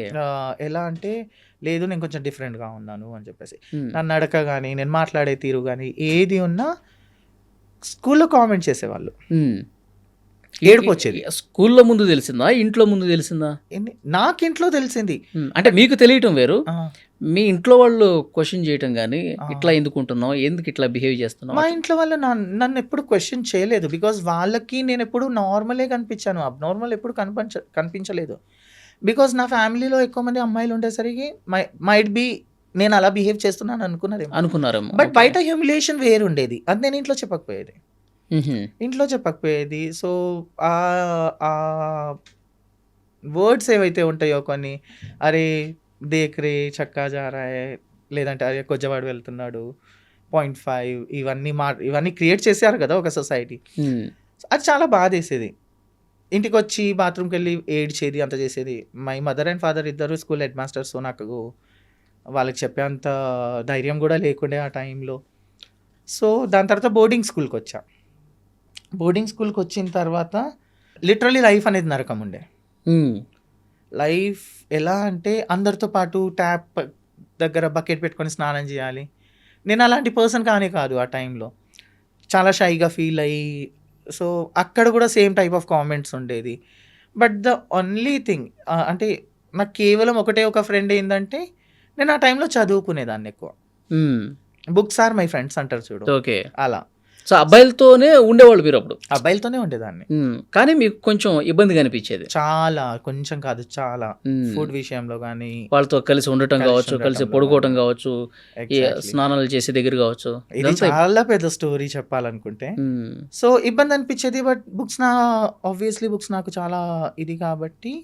ఎలా అంటే లేదు నేను కొంచెం డిఫరెంట్గా ఉన్నాను అని చెప్పేసి. నా నడక కానీ నేను మాట్లాడే తీరు కానీ ఏది ఉన్నా స్కూల్లో కామెంట్ చేసేవాళ్ళు. ఏడుపు వచ్చేది. స్కూల్లో ముందు తెలిసిందా, ఇంట్లో ముందు తెలిసిందా? నాకు ఇంట్లో తెలిసింది. అంటే మీకు తెలియటం వేరు, మీ ఇంట్లో వాళ్ళు క్వశ్చన్ చేయటం కానీ ఇట్లా ఎందుకు ఉంటున్నావు, ఎందుకు ఇట్లా బిహేవ్ చేస్తున్నావు? మా ఇంట్లో వాళ్ళు నన్ను ఎప్పుడు క్వశ్చన్ చేయలేదు. బికాజ్ వాళ్ళకి నేను ఎప్పుడు నార్మలే కనిపించాను, అబ్నార్మల్ ఎప్పుడు కనిపించలేదు. బికాజ్ నా ఫ్యామిలీలో ఎక్కువ మంది అమ్మాయిలు ఉండేసరికి మైట్ బి నేను అలా బిహేవ్ చేస్తున్నాను అనుకున్నారు. బట్ బయట హ్యూమిలేషన్ వేరు ఉండేది, అది నేను ఇంట్లో చెప్పకపోయేది. సో ఆ వర్డ్స్ ఏవైతే ఉంటాయో కొన్ని, అరే దేక్ రే చక్కా జారాయే, లేదంటే అరే కొజ్జవాడు వెళ్తున్నాడు, 0.5, ఇవన్నీ క్రియేట్ చేశారు కదా ఒక సొసైటీ. అది చాలా బాధేసేది. ఇంటికి వచ్చి బాత్రూమ్కి వెళ్ళి ఏడ్చేది, అంత చేసేది. మై మదర్ అండ్ ఫాదర్ ఇద్దరు స్కూల్ హెడ్ మాస్టర్స్. సో నాకు వాళ్ళకి చెప్పేంత ధైర్యం కూడా లేకుండే ఆ టైంలో. సో దాని తర్వాత బోర్డింగ్ స్కూల్కి వచ్చా. బోర్డింగ్ స్కూల్కి వచ్చిన తర్వాత లిటరలీ లైఫ్ అనేది నరకం ఉండే. లైఫ్ ఎలా అంటే అందరితో పాటు ట్యాప్ దగ్గర బకెట్ పెట్టుకొని స్నానం చేయాలి. నేను అలాంటి పర్సన్ కాదు ఆ టైంలో. చాలా షైగా ఫీల్ అయ్యి, సో అక్కడ కూడా సేమ్ టైప్ ఆఫ్ కామెంట్స్ ఉండేది. బట్ ద ఓన్లీ థింగ్ అంటే నాకు కేవలం ఒక ఫ్రెండ్ ఏంటంటే నేను ఆ టైంలో చదువుకునేదాన్ని ఎక్కువ. బుక్స్ ఆర్ మై ఫ్రెండ్స్ అంటారు చూడు, ఓకే అలా. సో అబ్బాయిలతోనే ఉండేవాళ్ళు మీరు అప్పుడు? అబ్బాయిలతోనే ఉండేదాన్ని. కానీ మీకు కొంచెం ఇబ్బందిగా అనిపించేది? చాలా, కొంచెం కాదు చాలా. ఫుడ్ విషయంలో కానీ, వాళ్ళతో కలిసి ఉండటం కావచ్చు, కలిసి పడుకోవటం కావచ్చు, స్నానాలు చేసే దగ్గర కావచ్చు. ఇది చాలా పెద్ద స్టోరీ చెప్పాలనుకుంటే. సో ఇబ్బంది అనిపించేది. బట్ ఆబ్వియస్లీ బుక్స్ నాకు చాలా ఇది కాబట్టి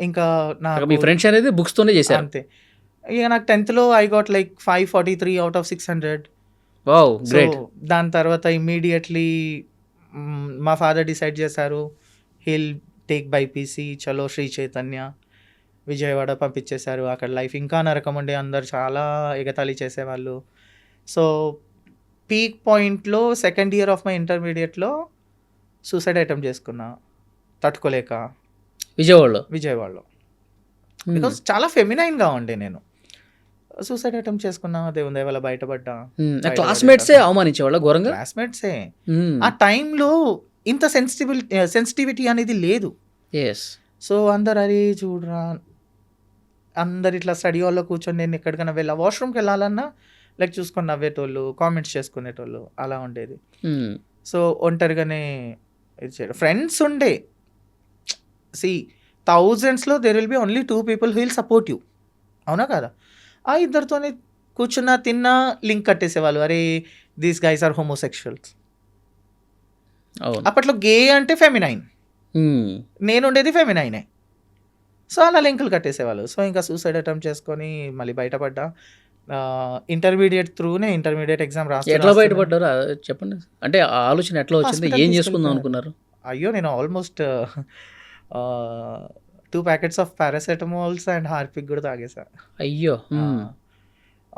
ఇంకా మీ ఫ్రెండ్స్ అనేది బుక్స్ తోనే చేశారు అంతే. ఇక నాకు 10th లో I got like 543 out of 600. Wow, great. దాని తర్వాత ఇమ్మీడియట్లీ మా ఫాదర్ డిసైడ్ చేశారు, హిల్ టేక్ బైపీసీ, చలో శ్రీ చైతన్య, విజయవాడ పంపించేశారు. అక్కడ లైఫ్ ఇంకా నరకం ఉండే, అందరు చాలా ఎగతాళి చేసేవాళ్ళు. సో పీక్ పాయింట్లో 2nd year ఆఫ్ మై ఇంటర్మీడియట్లో సూసైడ్ అటెంప్ట్ చేసుకున్నా తట్టుకోలేక, విజయవాడలో. బికాస్ చాలా ఫెమినైన్గా ఉండే నేను. సూసైడ్ అటెంప్ట్ చేసుకున్నా, దేవుని దయ వల్ల బయటపడ్డా. క్లాస్మేట్సే అవమానించేవాళ్ళ ఘోరంగా. క్లాస్మేట్సే మ్మ్. ఆ టైంలో ఇంత సెన్సిటివిటీ అనేది లేదు. Yes. సో అందరు అరే చూడరా, అందరు ఇట్లా స్టడీ హాల్లో కూర్చొని నేను ఎక్కడికైనా వాష్రూమ్కి వెళ్ళాలన్నా లైక్ చూసుకొని నవ్వేటోళ్ళు, కామెంట్స్ చేసుకునేటోళ్ళు, అలా ఉండేది. మ్మ్. సో ఒంటరిగానే ఇది చేయడం. ఫ్రెండ్స్ ఉండే, సి థౌజండ్స్లో there will be only 2 people who will support you, అవునా కదా? ఆ ఇద్దరితోనే కూర్చున్నా తిన్నా లింక్ కట్టేసేవాళ్ళు, అరే దీస్ గైస్ ఆర్ హోమోసెక్షువల్స్. అవును. అప్పట్లో గే అంటే ఫెమినైన్, మ్మ్. నేను ఉండేది ఫెమినైనే. సో అలా లింకులు కట్టేసేవాళ్ళు. సో ఇంకా సూసైడ్ అటెంప్ట్ చేసుకొని మళ్ళీ బయటపడ్డా. ఇంటర్మీడియట్ త్రూనే ఇంటర్మీడియట్ ఎగ్జామ్ ఎట్లా బయటపడ్డారు చెప్పండి. అంటే ఆ ఆలోచన ఎట్లా వచ్చింది, Hospital ఏం చేసుకుందాం తీసుకెళ్ళిపోయారు. అనుకున్నారు? అయ్యో నేను almost 2 packets of paracetamols and Harpic కూడా తాగేసా. అయ్యో. మ్మ్.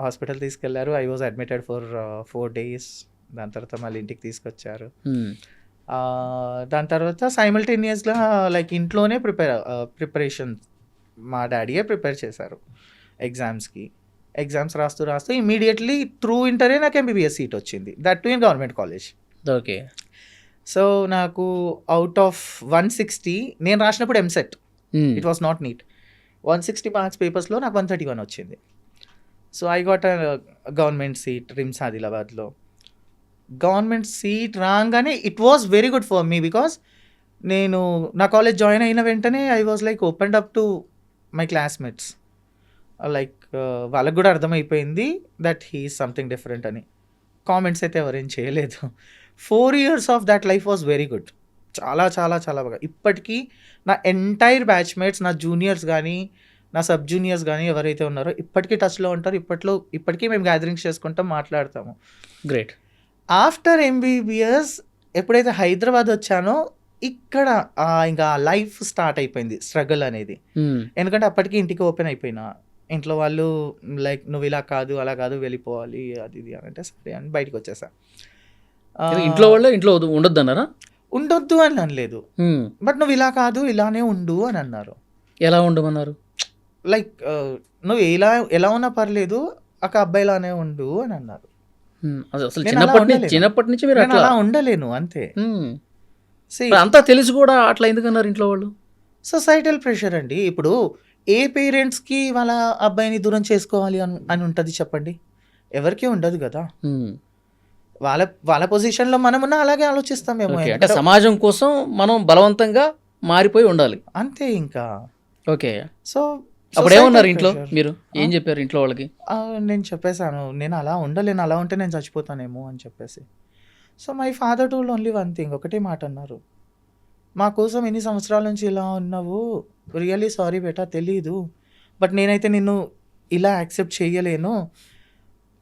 హాస్పిటల్ తీసుకెళ్లారు. I was admitted for 4 days. దాని తర్వాత మళ్ళీ ఇంటికి తీసుకొచ్చారు. మ్మ్. దాని తర్వాత సైమల్టేనియస్గా లైక్ ఇంట్లోనే ప్రిపరేషన్ మా డాడీయే ప్రిపేర్ చేశారు ఎగ్జామ్స్కి. ఎగ్జామ్స్ రాస్తూ ఇమీడియట్లీ త్రూ ఇంటరే నాకు ఎంబీబీఎస్ సీట్ వచ్చింది, that too in government college. Okay. So నాకు అవుట్ ఆఫ్ 160, నేను రాసినప్పుడు EAMCET, hmm. It was not NEET. 160 marks పేపర్స్లో నాకు 131 వచ్చింది. So I got government seat RIMS ఆదిలాబాద్లో. గవర్నమెంట్ సీట్ రాగానే it was very good for me, because నేను నా కాలేజ్ జాయిన్ అయిన వెంటనే I was like opened up to my classmates. Like వాళ్ళకు కూడా అర్థమైపోయింది that he is something different అని. కామెంట్స్ అయితే ఎవరేం చేయలేదు. 4 years of that life was very good. చాలా చాలా చాలా బాగా. ఇప్పటికీ నా ఎంటైర్ బ్యాచ్మేట్స్, నా జూనియర్స్ కానీ నా సబ్ జూనియర్స్ కానీ ఎవరైతే ఉన్నారో ఇప్పటికీ టచ్లో ఉంటారు. ఇప్పటికీ మేము గ్యాదరింగ్స్ చేసుకుంటాం, మాట్లాడతాము. గ్రేట్. ఆఫ్టర్ ఎంబీబీఎస్ ఎప్పుడైతే హైదరాబాద్ వచ్చానో ఇక్కడ ఇంకా లైఫ్ స్టార్ట్ అయిపోయింది, స్ట్రగుల్ అనేది. మ్మ్. ఎందుకంటే అప్పటికి ఇంటికి ఓపెన్ అయిపోయినా, ఇంట్లో వాళ్ళు లైక్ నువ్వు ఇలా కాదు అలా కాదు వెళ్ళిపోవాలి అది ఇది అని అంటే సరే అని బయటకు వచ్చేసా. ఇంట్లో వాళ్ళు ఇంట్లో ఉండొద్దు అన్నారా? ఉండొద్దు అని అనలేదు, మ్మ్. బట్ నువ్వు ఇలా కాదు ఇలానే ఉండు అని అన్నారు. ఎలా ఉండమన్నారు? లైక్ నువ్వు ఎలా ఉన్నా పర్లేదు, ఒక అబ్బాయిలానే ఉండు అని అన్నారు. మ్మ్. అసలు నేను అలా ఉండలేను. చిన్నప్పటి నుంచి మీరు నేను అట్లా. అలా ఉండలేను అంతే. మ్మ్. See, మరి అంతా తెలిసి కూడా అట్లా ఎందుకన్నారు ఇంట్లో వాళ్ళు? సొసైటల్ ప్రెషర్ అండి. ఇప్పుడు ఏ పేరెంట్స్కి వాళ్ళ అబ్బాయిని దూరం చేసుకోవాలి అని ఉంటుంది చెప్పండి? ఎవరికీ ఉండదు కదా. మ్మ్. వాళ్ళ పొజిషన్లో మనమున్నా అలాగే ఆలోచిస్తామేమో. ఓకే. అంటే సమాజం కోసం మనం బలవంతంగా మారిపోయి ఉండాలి. అంతే ఇంకా. ఓకే. సో అప్పుడు ఏమన్నారు ఇంట్లో? మీరు ఏం చెప్పారు ఇంట్లో వాళ్ళకి? నేను చెప్పేశాను, నేను అలా ఉండలేను, అలా ఉంటే నేను చచ్చిపోతానేమో అని చెప్పేసి. So my father told only one thing, ఒకటే మాట అన్నారు, మా కోసం ఎన్ని సంవత్సరాల నుంచి ఇలా ఉన్నావు, రియల్లీ సారీ బేటా, తెలీదు, బట్ నేనైతే నిన్ను ఇలా యాక్సెప్ట్ చేయలేను.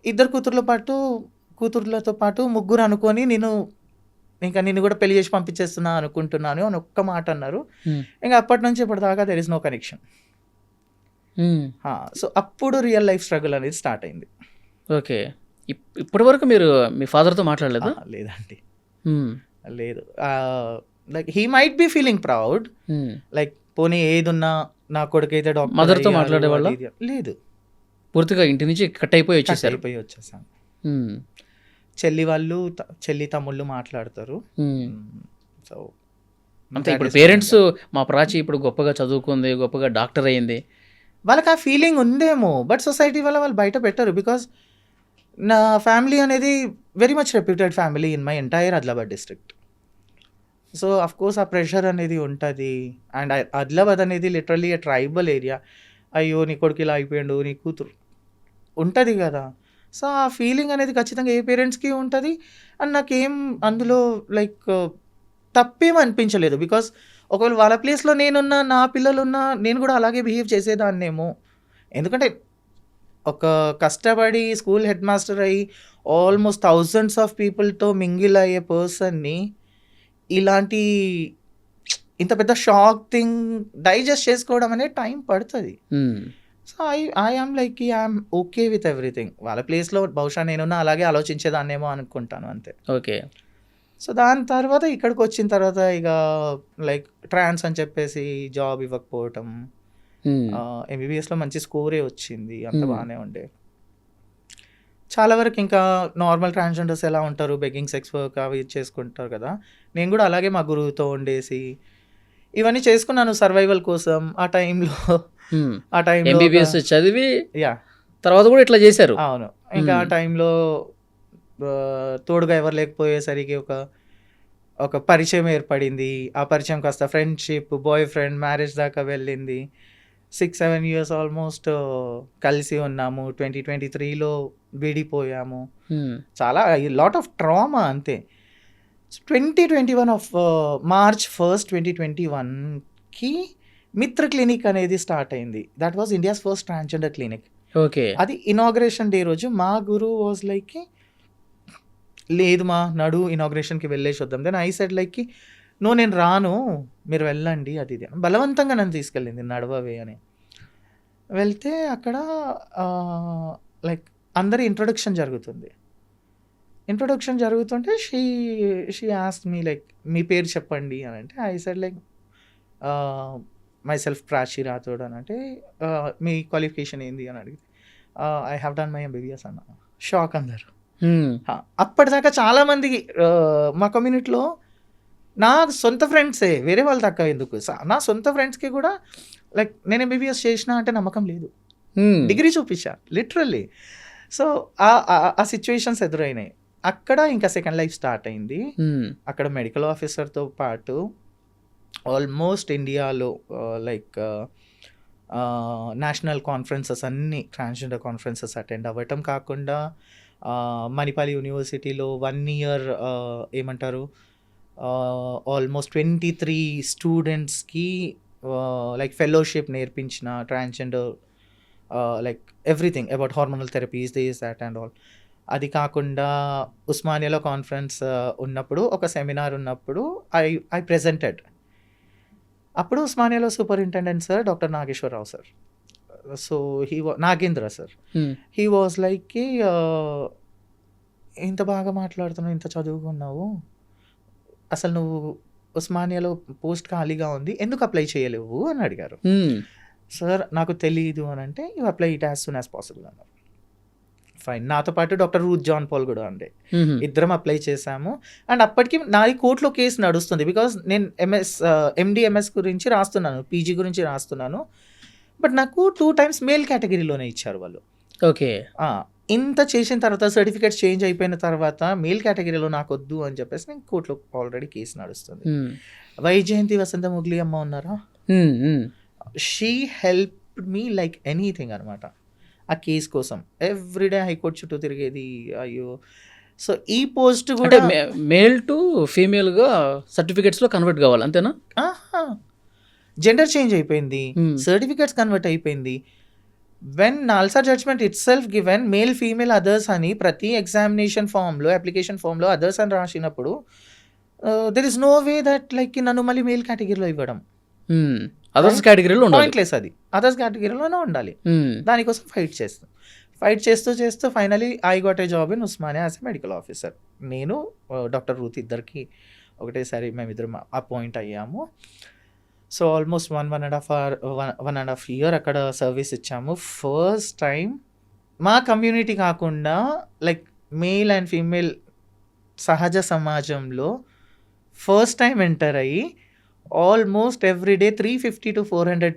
2 కూతుర్లతో పాటు 3 అనుకొని నిన్ను కూడా పెళ్లి చేసి పంపించేస్తున్నా అనుకుంటున్నాను అని ఒక్క మాట అన్నారు. మ్మ్. ఇంకా అప్పటి నుంచి ఇప్పటిదాకా there is no connection. Hmm. So అప్పుడు రియల్ లైఫ్ స్ట్రగుల్ అనేది స్టార్ట్ అయింది. ఓకే. ఇప్పటి వరకు మీరు మీ ఫాదర్తో మాట్లాడలేదా? లేదండి, మ్మ్. లేదు. Like he might be feeling proud, hmm. Like పోనీ ఏదున్నా నా కొడుకైతే డాక్టర్ మదర్తో అయ్యారు, మాట్లాడేవాళ్ళ? అది ఇది. లేదు, పూర్తిగా ఇంటి నుంచి కట్ అయిపోయి వచ్చేసారు. అయిపోయి వచ్చేసాను. మ్మ్. చెల్లి తమ్ముళ్ళు మాట్లాడతారు. మ్మ్. సో అంతే. ఇప్పుడు పేరెంట్స్ మా ప్రాచి ఇప్పుడు గొప్పగా చదువుకుంది, గొప్పగా డాక్టర్ అయ్యింది, వాళ్ళకి ఆ ఫీలింగ్ ఉందేమో, బట్ సొసైటీ వల్ల వాళ్ళు బయట పెట్టరు. బికాస్ నా ఫ్యామిలీ అనేది very much reputed family in my entire Adilabad district. So of course ఆ ప్రెషర్ అనేది ఉంటుంది. అండ్ ఆదిలాబాద్ అనేది లిటరల్లీ ఏ ట్రైబల్ ఏరియా. అయ్యో నీ కొడుకు ఇలా అయిపోయాడు, నీ కూతురు ఉంటుంది కదా. సో ఆ ఫీలింగ్ అనేది ఖచ్చితంగా ఏ పేరెంట్స్కి ఉంటుంది. అండ్ నాకేం అందులో లైక్ తప్పేం అనిపించలేదు. బికాస్ ఒకవేళ వాళ్ళ ప్లేస్లో నేనున్నా, నా పిల్లలున్నా, నేను కూడా అలాగే బిహేవ్ చేసేదాన్నేమో. ఎందుకంటే ఒక కష్టపడి స్కూల్ హెడ్ మాస్టర్ అయ్యి ఆల్మోస్ట్ థౌజండ్స్ ఆఫ్ పీపుల్తో మింగిల్ అయ్యే పర్సన్ని ఇలాంటి ఇంత పెద్ద షాక్ థింగ్ డైజెస్ట్ చేసుకోవడం అనేది టైం పడుతుంది. Hmm. So I am like I'm okay with everything. వాళ్ళ ప్లేస్లో బహుశా నేనున్నా అలాగే ఆలోచించేదాన్నేమో అనుకుంటాను అంతే. ఓకే. సో దాని తర్వాత ఇక్కడికి వచ్చిన తర్వాత ఇక లైక్ ట్రాన్స్ అని చెప్పేసి జాబ్ ఇవ్వకపోవటం, ఎంబీబీఎస్లో మంచి స్కోరే వచ్చింది, అంత బాగానే ఉండే. చాలా వరకు ఇంకా నార్మల్ ట్రాన్స్జెండర్స్ ఎలా ఉంటారు, బెగ్గింగ్ సెక్స్ వర్క్ అవి చేసుకుంటారు కదా, నేను కూడా అలాగే మా గురువుతో ఉండేసి ఇవన్నీ చేసుకున్నాను సర్వైవల్ కోసం. ఆ టైంలో ఎంబీబీఎస్ చదివి యా తర్వాత కూడా ఇట్లా చేశారు. అవును. ఇంకా ఆ టైంలో తోడుగా ఎవరు లేకపోయేసరికి ఒక పరిచయం ఏర్పడింది. ఆ పరిచయం కాస్త ఫ్రెండ్షిప్, బాయ్ ఫ్రెండ్, మ్యారేజ్ దాకా వెళ్ళింది. 6-7 ఇయర్స్ ఆల్మోస్ట్ కలిసి ఉన్నాము. 2023లో విడిపోయాము. చాలా లాట్ ఆఫ్ ట్రామా అంతే. 2021 ఆఫ్ మార్చ్ 1st 2021కి మిత్ర క్లినిక్ అనేది స్టార్ట్ అయింది. That was India's first transgender clinic. Okay. అది ఇనాగ్రేషన్ డే రోజు మా గురువు వాజ్ లైక్, లేదు మా నడు ఇనాగ్రేషన్కి వెళ్ళేసి వద్దాం. Then I said like, no నేను రాను, మీరు వెళ్ళండి అది ఇది. బలవంతంగా నన్ను తీసుకెళ్ళింది, నడవవే అని. వెళ్తే అక్కడ లైక్ అందరి ఇంట్రొడక్షన్ జరుగుతుంది. ఇంట్రొడక్షన్ జరుగుతుంటే షీ ఆస్క్డ్ మీ లైక్, మీ పేరు చెప్పండి అని అంటే I said like myself Prachi Rathod అని అంటే, మీ క్వాలిఫికేషన్ ఏంది అని అడిగితే I have done my MBBS అన్న. షాక్ అందరు. అప్పటిదాకా చాలామంది మా కమ్యూనిటీలో నా సొంత ఫ్రెండ్సే, వేరే వాళ్ళు తక్కువ ఎందుకు, నా సొంత ఫ్రెండ్స్కి కూడా లైక్ నేను ఎంబీబీఎస్ చేసిన అంటే నమ్మకం లేదు. డిగ్రీ చూపించా లిటరల్లీ. సో ఆ సిచ్యువేషన్స్ ఎదురైనాయి. అక్కడ ఇంకా సెకండ్ లైఫ్ స్టార్ట్ అయింది. అక్కడ మెడికల్ ఆఫీసర్తో పాటు ఆల్మోస్ట్ ఇండియాలో లైక్ నేషనల్ కాన్ఫరెన్సెస్ అన్నీ ట్రాన్స్జెండర్ కాన్ఫరెన్సెస్ అటెండ్ అవ్వటం కాకుండా మణిపాల్ యూనివర్సిటీలో 1 year ఏమంటారు ఆల్మోస్ట్ 23 స్టూడెంట్స్కి లైక్ ఫెలోషిప్ నేర్పించిన transgender like everything about hormonal therapies this that and all. అది కాకుండా ఉస్మానియాలో కాన్ఫరెన్స్ ఉన్నప్పుడు, ఒక సెమినార్ ఉన్నప్పుడు ఐ ప్రెజెంటెడ్. అప్పుడు ఉస్మానియాలో superintendent sir doctor Nageswara Rao sir, so Nagendra sir, he was like, ఇంత బాగా మాట్లాడుతున్నావు, ఇంత చదువుకున్నావు, అసలు నువ్వు ఉస్మానియాలో పోస్ట్ ఖాళీగా ఉంది, ఎందుకు అప్లై చేయలేవు అని అడిగారు. సార్ నాకు తెలియదు అని అంటే, you apply it as soon as possible అన్నారు. ఫైన్. నాతో పాటు డాక్టర్ రూత్ జాన్ పాల్ కూడా ఉండే, ఇద్దరం అప్లై చేశాము. అండ్ అప్పటికి నాది కోర్టులో కేసు నడుస్తుంది, బికాజ్ నేను ఎండిఎంఎస్ గురించి రాస్తున్నాను, పీజీ గురించి రాస్తున్నాను. బట్ నాకు 2 times మేల్ కేటగిరీలోనే ఇచ్చారు వాళ్ళు. ఓకే. ఇంత చేసిన తర్వాత, సర్టిఫికేట్స్ చేంజ్ అయిపోయిన తర్వాత మేల్ కేటగిరీలో నాకు వద్దు అని చెప్పేసి నేను కోర్టులో ఆల్రెడీ కేసు నడుస్తుంది. వైజయంతి వసంత ముగ్లి అమ్మ ఉన్నారా, she help me like anything అనమాట ఆ కేసు కోసం. ఎవ్రీడే హైకోర్టు చుట్టూ తిరిగేది. అయ్యో. సో ఈ పోస్ట్ కూడా మేల్ టు ఫీమేల్గా సర్టిఫికేట్స్లో కన్వర్ట్ కావాలి అంతేనా? జెండర్ చేంజ్ అయిపోయింది, సర్టిఫికేట్స్ కన్వర్ట్ అయిపోయింది. When NALSA judgment itself given male female others అని ప్రతి ఎగ్జామినేషన్ ఫామ్లో, అప్లికేషన్ ఫామ్లో అదర్స్ అని రాసినప్పుడు there is no way that like నన్ను మళ్ళీ మేల్ కేటగిరీలో ఇవ్వడం. అదర్స్ కేటగిరీలో పాయింట్లెస్, అది అదర్స్ కేటగిరీలోనే ఉండాలి. దానికోసం ఫైట్ చేస్తూ finally I got a job in Osmania as a medical officer. నేను డాక్టర్ రూత్ ఇద్దరికి ఒకటేసారి మేమిద్దరం అపాయింట్ అయ్యాము. సో ఆల్మోస్ట్ 1.5 year అక్కడ సర్వీస్ ఇచ్చాము. ఫస్ట్ టైం మా కమ్యూనిటీ కాకుండా లైక్ మేల్ అండ్ ఫీమేల్ సహజ సమాజంలో ఫస్ట్ టైం ఎంటర్ అయ్యి ఆల్మోస్ట్ ఎవ్రీడే 350 to 400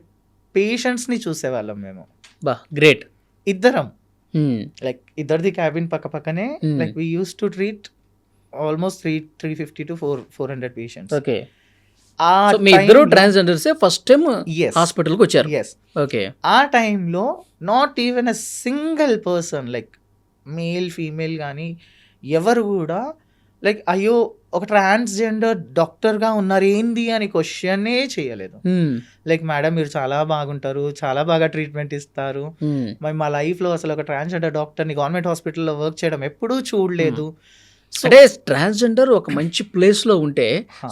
పేషెంట్స్ని చూసేవాళ్ళం మేము. బా గ్రేట్. ఇద్దరం లైక్ ఇద్దరిది క్యాబిన్ పక్కనే, like we use to treat almost 350 to 400 patients. Okay. మీ ఇద్దరు ట్రాన్స్జెండర్సే ఫస్ట్ టైం హాస్పిటల్కి వచ్చారు. ఓకే. ఆ టైంలో not even a single person like male female కానీ ఎవరు కూడా లైక్ అయ్యో ఒక ట్రాన్స్జెండర్ డాక్టర్గా ఉన్నారు ఏంది అని క్వశ్చనే చేయలేదు. లైక్ మేడం మీరు చాలా బాగుంటారు, చాలా బాగా ట్రీట్మెంట్ ఇస్తారు, మరి మా లైఫ్లో అసలు ఒక ట్రాన్స్జెండర్ డాక్టర్ని గవర్నమెంట్ హాస్పిటల్లో వర్క్ చేయడం ఎప్పుడూ చూడలేదు. అంటే ట్రాన్స్జెండర్ ఒక మంచి ప్లేస్లో ఉంటే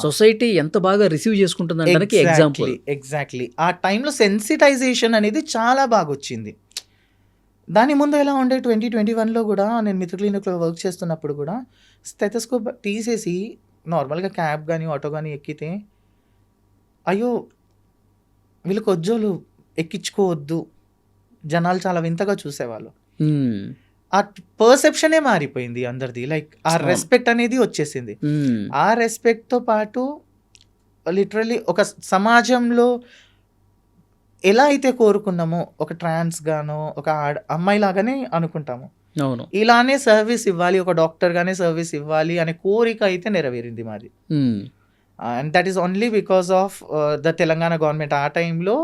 సొసైటీ ఎంత బాగా రిసీవ్ చేసుకుంటుంది అనడానికి ఎగ్జాంపుల్. ఎగ్జాక్ట్లీ. ఆ టైంలో సెన్సిటైజేషన్ అనేది చాలా బాగా వచ్చింది. దాని ముందు ఎలా ఉండే 2021లో కూడా నేను మిత్ర క్లినిక్లో వర్క్ చేస్తున్నప్పుడు కూడా స్టెథోస్కోప్ తీసేసి నార్మల్గా క్యాబ్ కానీ ఆటో కానీ ఎక్కితే అయ్యో వీళ్ళకి కొజ్జోలు ఎక్కించుకోవద్దు, జనాలు చాలా వింతగా చూసేవాళ్ళు. మ్మ్. ఆ పర్సెప్షనే మారిపోయింది అందరిది. లైక్ ఆ అవును. రెస్పెక్ట్ అనేది వచ్చేసింది. మ్మ్. ఆ రెస్పెక్ట్తో పాటు లిటరలీ ఒక సమాజంలో ఎలా అయితే కోరుకున్నామో, ఒక ట్రాన్స్ గానో ఒక అమ్మాయి లాగానే అనుకుంటాము, అవును. ఇలానే సర్వీస్ ఇవ్వాలి, ఒక డాక్టర్ గానే సర్వీస్ ఇవ్వాలి అనే కోరిక అయితే నెరవేరింది మాది. మ్మ్. And that is only because of the Telangana government. ఆ టైంలో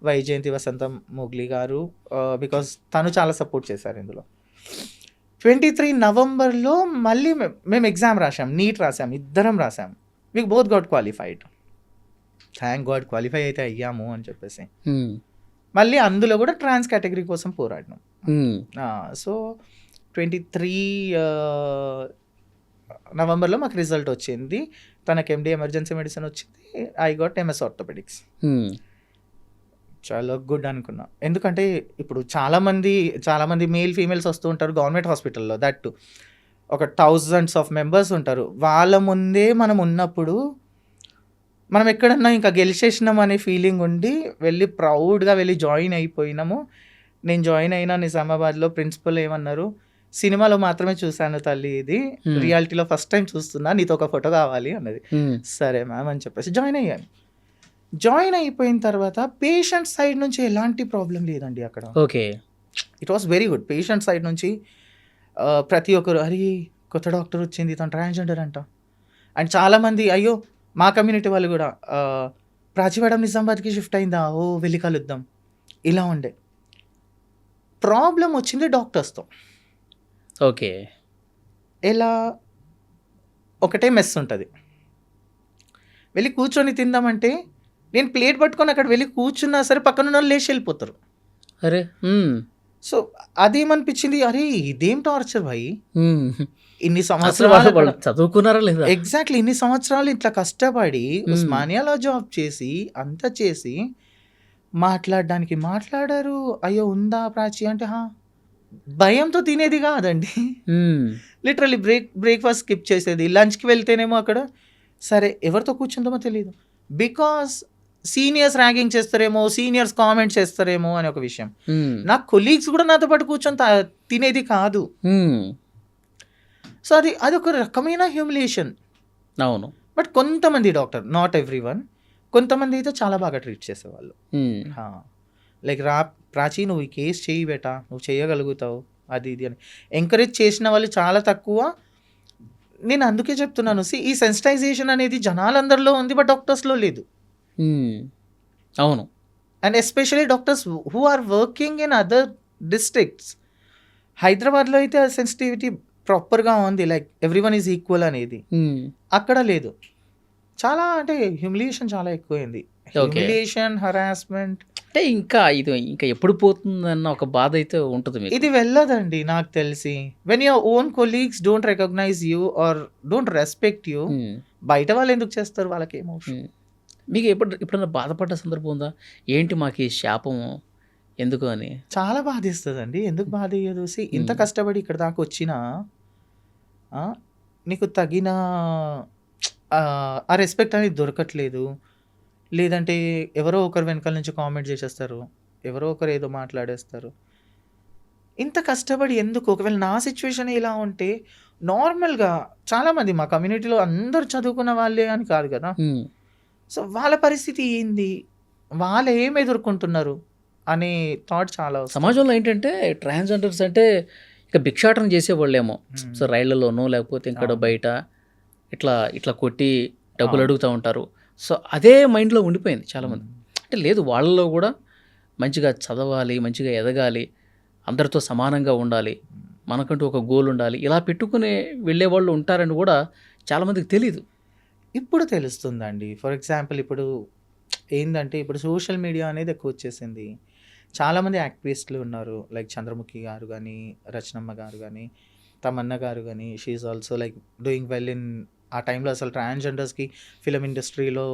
వైజయంతి వసంత మోగ్లీ గారు, బికాస్ తను చాలా సపోర్ట్ చేశారు ఇందులో. 23 నవంబర్లో మళ్ళీ మేము ఎగ్జామ్ రాసాం, నీట్ రాసాం, ఇద్దరం రాసాం. We both got qualified. Thank god qualify అయితే అయ్యాము అని చెప్పేసి. మ్మ్. మళ్ళీ అందులో కూడా ట్రాన్స్ కేటగిరీ కోసం పోరాడినాం. మ్మ్. సో 23 నవంబర్లో మాకు రిజల్ట్ వచ్చింది. తనకి ఎండి ఎమర్జెన్సీ మెడిసిన్ వచ్చింది, ఐ గాట్ ఎంఎస్ ఆర్థోపెడిక్స్. మ్మ్. చాలా గుడ్ అనుకున్నా. ఎందుకంటే ఇప్పుడు చాలామంది మేల్ ఫీమేల్స్ వస్తూ ఉంటారు గవర్నమెంట్ హాస్పిటల్లో, దట్ ఒక థౌజండ్స్ ఆఫ్ మెంబర్స్ ఉంటారు. వాళ్ళ ముందే మనం ఉన్నప్పుడు మనం ఎక్కడన్నా ఇంకా గెలిచేసినాం అనే ఫీలింగ్ ఉండి వెళ్ళి ప్రౌడ్గా వెళ్ళి జాయిన్ అయిపోయినాము. నేను జాయిన్ అయినా నిజామాబాద్లో. ప్రిన్సిపల్ ఏమన్నారు, సినిమాలో మాత్రమే చూశాను తల్లి, ఇది రియాలిటీలో ఫస్ట్ టైం చూస్తున్నా, నీతో ఒక ఫోటో కావాలి అన్నది. మ్మ్. సరే మ్యామ్ అని చెప్పేసి జాయిన్ అయ్యాను. జాయిన్ అయిపోయిన తర్వాత పేషెంట్ సైడ్ నుంచి ఎలాంటి ప్రాబ్లం లేదండి అక్కడ. Okay. It was very good. Patient side నుంచి ప్రతి ఒక్కరు, అరే కొత్త డాక్టర్ వచ్చింది, తను ట్రాన్స్జెండర్ అంట. అండ్ చాలామంది, అయ్యో మా కమ్యూనిటీ వాళ్ళు కూడా, ప్రాచి మేడం నిజామాబాద్కి షిఫ్ట్ అయిందా, ఓ వెళ్ళి కలుద్దాం, ఇలా ఉండే. ప్రాబ్లం వచ్చింది డాక్టర్స్తో. ఓకే. ఎలా, ఒకటే మెస్ ఉంటుంది, వెళ్ళి కూర్చొని తిందామంటే నేను ప్లేట్ పట్టుకొని అక్కడ వెళ్ళి కూర్చున్నా సరే పక్కన ఉన్న వాళ్ళు లేచి వెళ్ళిపోతారు. అరే. మ్మ్. సో అదేమనిపించింది, అరే ఇదేం టార్చర్ భాయ్, మ్మ్. ఇన్ని అసలు వాళ్ళు సంవత్సరాలు చదువుకున్నారా లేదా? ఎగ్జాక్ట్లీ ఇన్ని సంవత్సరాలు ఇట్లా కష్టపడి ఉస్మానియాలో జాబ్ చేసి అంతా చేసి మాట్లాడారు. అయ్యో ఉందా ప్రాచి అంటే, భయంతో తినేది కాదండి. మ్మ్. లిటరలీ బ్రేక్ఫాస్ట్ స్కిప్ చేసేది. లంచ్కి వెళ్తేనేమో అక్కడ సరే ఎవరితో కూర్చుంటామో తెలియదు, బికాస్ సీనియర్స్ ర్యాగింగ్ చేస్తారేమో, సీనియర్స్ కామెంట్ చేస్తారేమో అని ఒక విషయం. మ్మ్. నా కొలీగ్స్ కూడా నాతో పాటు కూర్చొని తినేది కాదు. మ్మ్. సో అది ఒక రకమైన హ్యూమిలియేషన్. అవును. బట్ కొంతమంది డాక్టర్, నాట్ ఎవ్రీ వన్, కొంతమంది అయితే చాలా బాగా ట్రీట్ చేసేవాళ్ళు. మ్మ్. లైక్ ప్రాచీ నువ్వు ఈ కేసు చేయి బేటా, నువ్వు చేయగలుగుతావు, అది ఇది అని ఎంకరేజ్ చేసిన వాళ్ళు చాలా తక్కువ. నేను అందుకే చెప్తున్నాను, ఈ సెన్సిటైజేషన్ అనేది జనాలందరిలో ఉంది, బట్ డాక్టర్స్లో లేదు. మ్మ్. అవును. And especially doctors who are working in other districts. హైదరాబాద్లో అయితే ఆ సెన్సిటివిటీ ప్రాపర్గా ఉంది, లైక్ ఎవ్రీవన్ ఈజ్ ఈక్వల్ అనేది. మ్మ్. అక్కడ లేదు. చాలా అంటే హ్యూమిలియేషన్ చాలా ఎక్కువైంది. Humiliation, harassment. అంటే ఇంకా ఎప్పుడు పోతుందన్న ఒక బాధ అయితే ఉంటుంది మీకు. ఇది వెళ్ళదండి నాకు తెలిసి. When your own colleagues don't recognize you or don't respect you, hmm. బయట వాళ్ళు ఎందుకు చేస్తారు, వాళ్ళకి ఏమో. మ్మ్. మీకు ఎప్పుడైనా బాధపడ్డ సందర్భం ఉందా, ఏంటి మాకు ఈ శాపము ఎందుకు అని? చాలా బాధేస్తుందండి. ఎందుకు బాధ అయ్యేది? ఇంత కష్టపడి ఇక్కడ దాకా వచ్చినా నీకు తగిన ఆ రెస్పెక్ట్ అనేది దొరకట్లేదు. లేదంటే ఎవరో ఒకరు వెనకాల నుంచి కామెంట్ చేసేస్తారు, ఎవరో ఒకరు ఏదో మాట్లాడేస్తారు. ఇంత కష్టపడి ఎందుకు? ఒకవేళ నా సిచ్యువేషన్ ఇలా ఉంటే నార్మల్గా చాలామంది మా కమ్యూనిటీలో అందరూ చదువుకున్న వాళ్ళే అని కాదు కదా. మ్మ్. సో వాళ్ళ పరిస్థితి ఏంది, వాళ్ళు ఏం ఎదుర్కొంటున్నారు అనే థాట్ చాలా వస్తుంది. సమాజంలో ఏంటంటే ట్రాన్స్జెండర్స్ అంటే ఇక భిక్షాటన చేసేవాళ్ళేమో. సో రైళ్లలోనో లేకపోతే ఇక్కడ బయట ఇట్లా కొట్టి డబ్బులు అడుగుతూ ఉంటారు. సో అదే మైండ్లో ఉండిపోయింది చాలామంది. అంటే లేదు, వాళ్ళలో కూడా మంచిగా చదవాలి, మంచిగా ఎదగాలి, అందరితో సమానంగా ఉండాలి, మనకంటూ ఒక గోల్ ఉండాలి, ఇలా పెట్టుకుని వెళ్ళే వాళ్ళు ఉంటారని కూడా చాలామందికి తెలీదు. ఇప్పుడు తెలుస్తుందండి. ఫర్ ఎగ్జాంపుల్ ఇప్పుడు ఏంటంటే ఇప్పుడు సోషల్ మీడియా అనేది ఎక్కువ వచ్చేసింది. చాలామంది యాక్టివిస్టులు ఉన్నారు, లైక్ చంద్రముఖి గారు కానీ, రచనమ్మ గారు కానీ, తమన్నా గారు కానీ. She's also like doing well in. ఆ టైంలో అసలు ట్రాన్స్జెండర్స్కి ఫిలిం ఇండస్ట్రీలో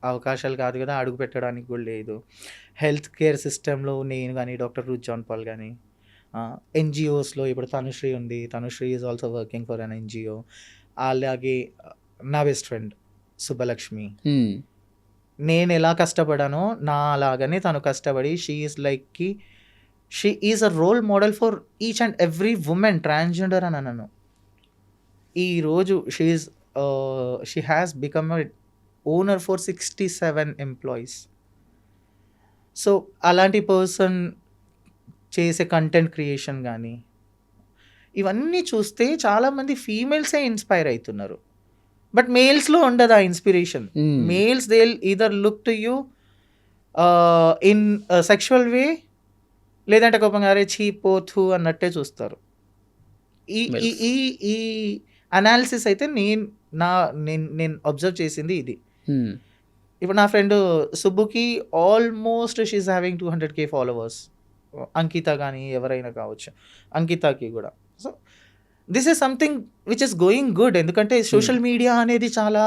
అవకాశాలు కాదు కదా, అడుగు పెట్టడానికి కూడా లేదు. హెల్త్ కేర్ సిస్టంలో నేను కానీ, డాక్టర్ రూత్ జాన్ పాల్ కానీ, ఎన్జిఓస్లో ఇప్పుడు తనుశ్రీ ఉంది. Tanushree is also working for an NGO. అలాగే నా బెస్ట్ ఫ్రెండ్ సుబ్బలక్ష్మి, నేను ఎలా కష్టపడానో నా అలాగనే తను కష్టపడి she is a role model for each and every women transgender అని అన్నాను. ఈరోజు she has become a owner for 67 employees. So అలాంటి పర్సన్ చేసే కంటెంట్ క్రియేషన్ కానీ ఇవన్నీ చూస్తే చాలామంది ఫీమేల్సే ఇన్స్పైర్ అవుతున్నారు. బట్ మేల్స్లో ఉండదు ఆ inspiration. Males they either look to you in sexual way, లేదంటే కోపంగా అరే చీపోతు అన్నట్టే చూస్తారు. ఈ ఈ ఈ ఈ అనాలిసిస్ అయితే నేను అబ్జర్వ్ చేసింది ఇది. ఇప్పుడు నా ఫ్రెండ్ సుబ్బుకి almost she is having 200K followers. Ankita కానీ ఎవరైనా కావచ్చు, అంకితకి కూడా. So this is something which is going good. ఎందుకంటే సోషల్ మీడియా అనేది చాలా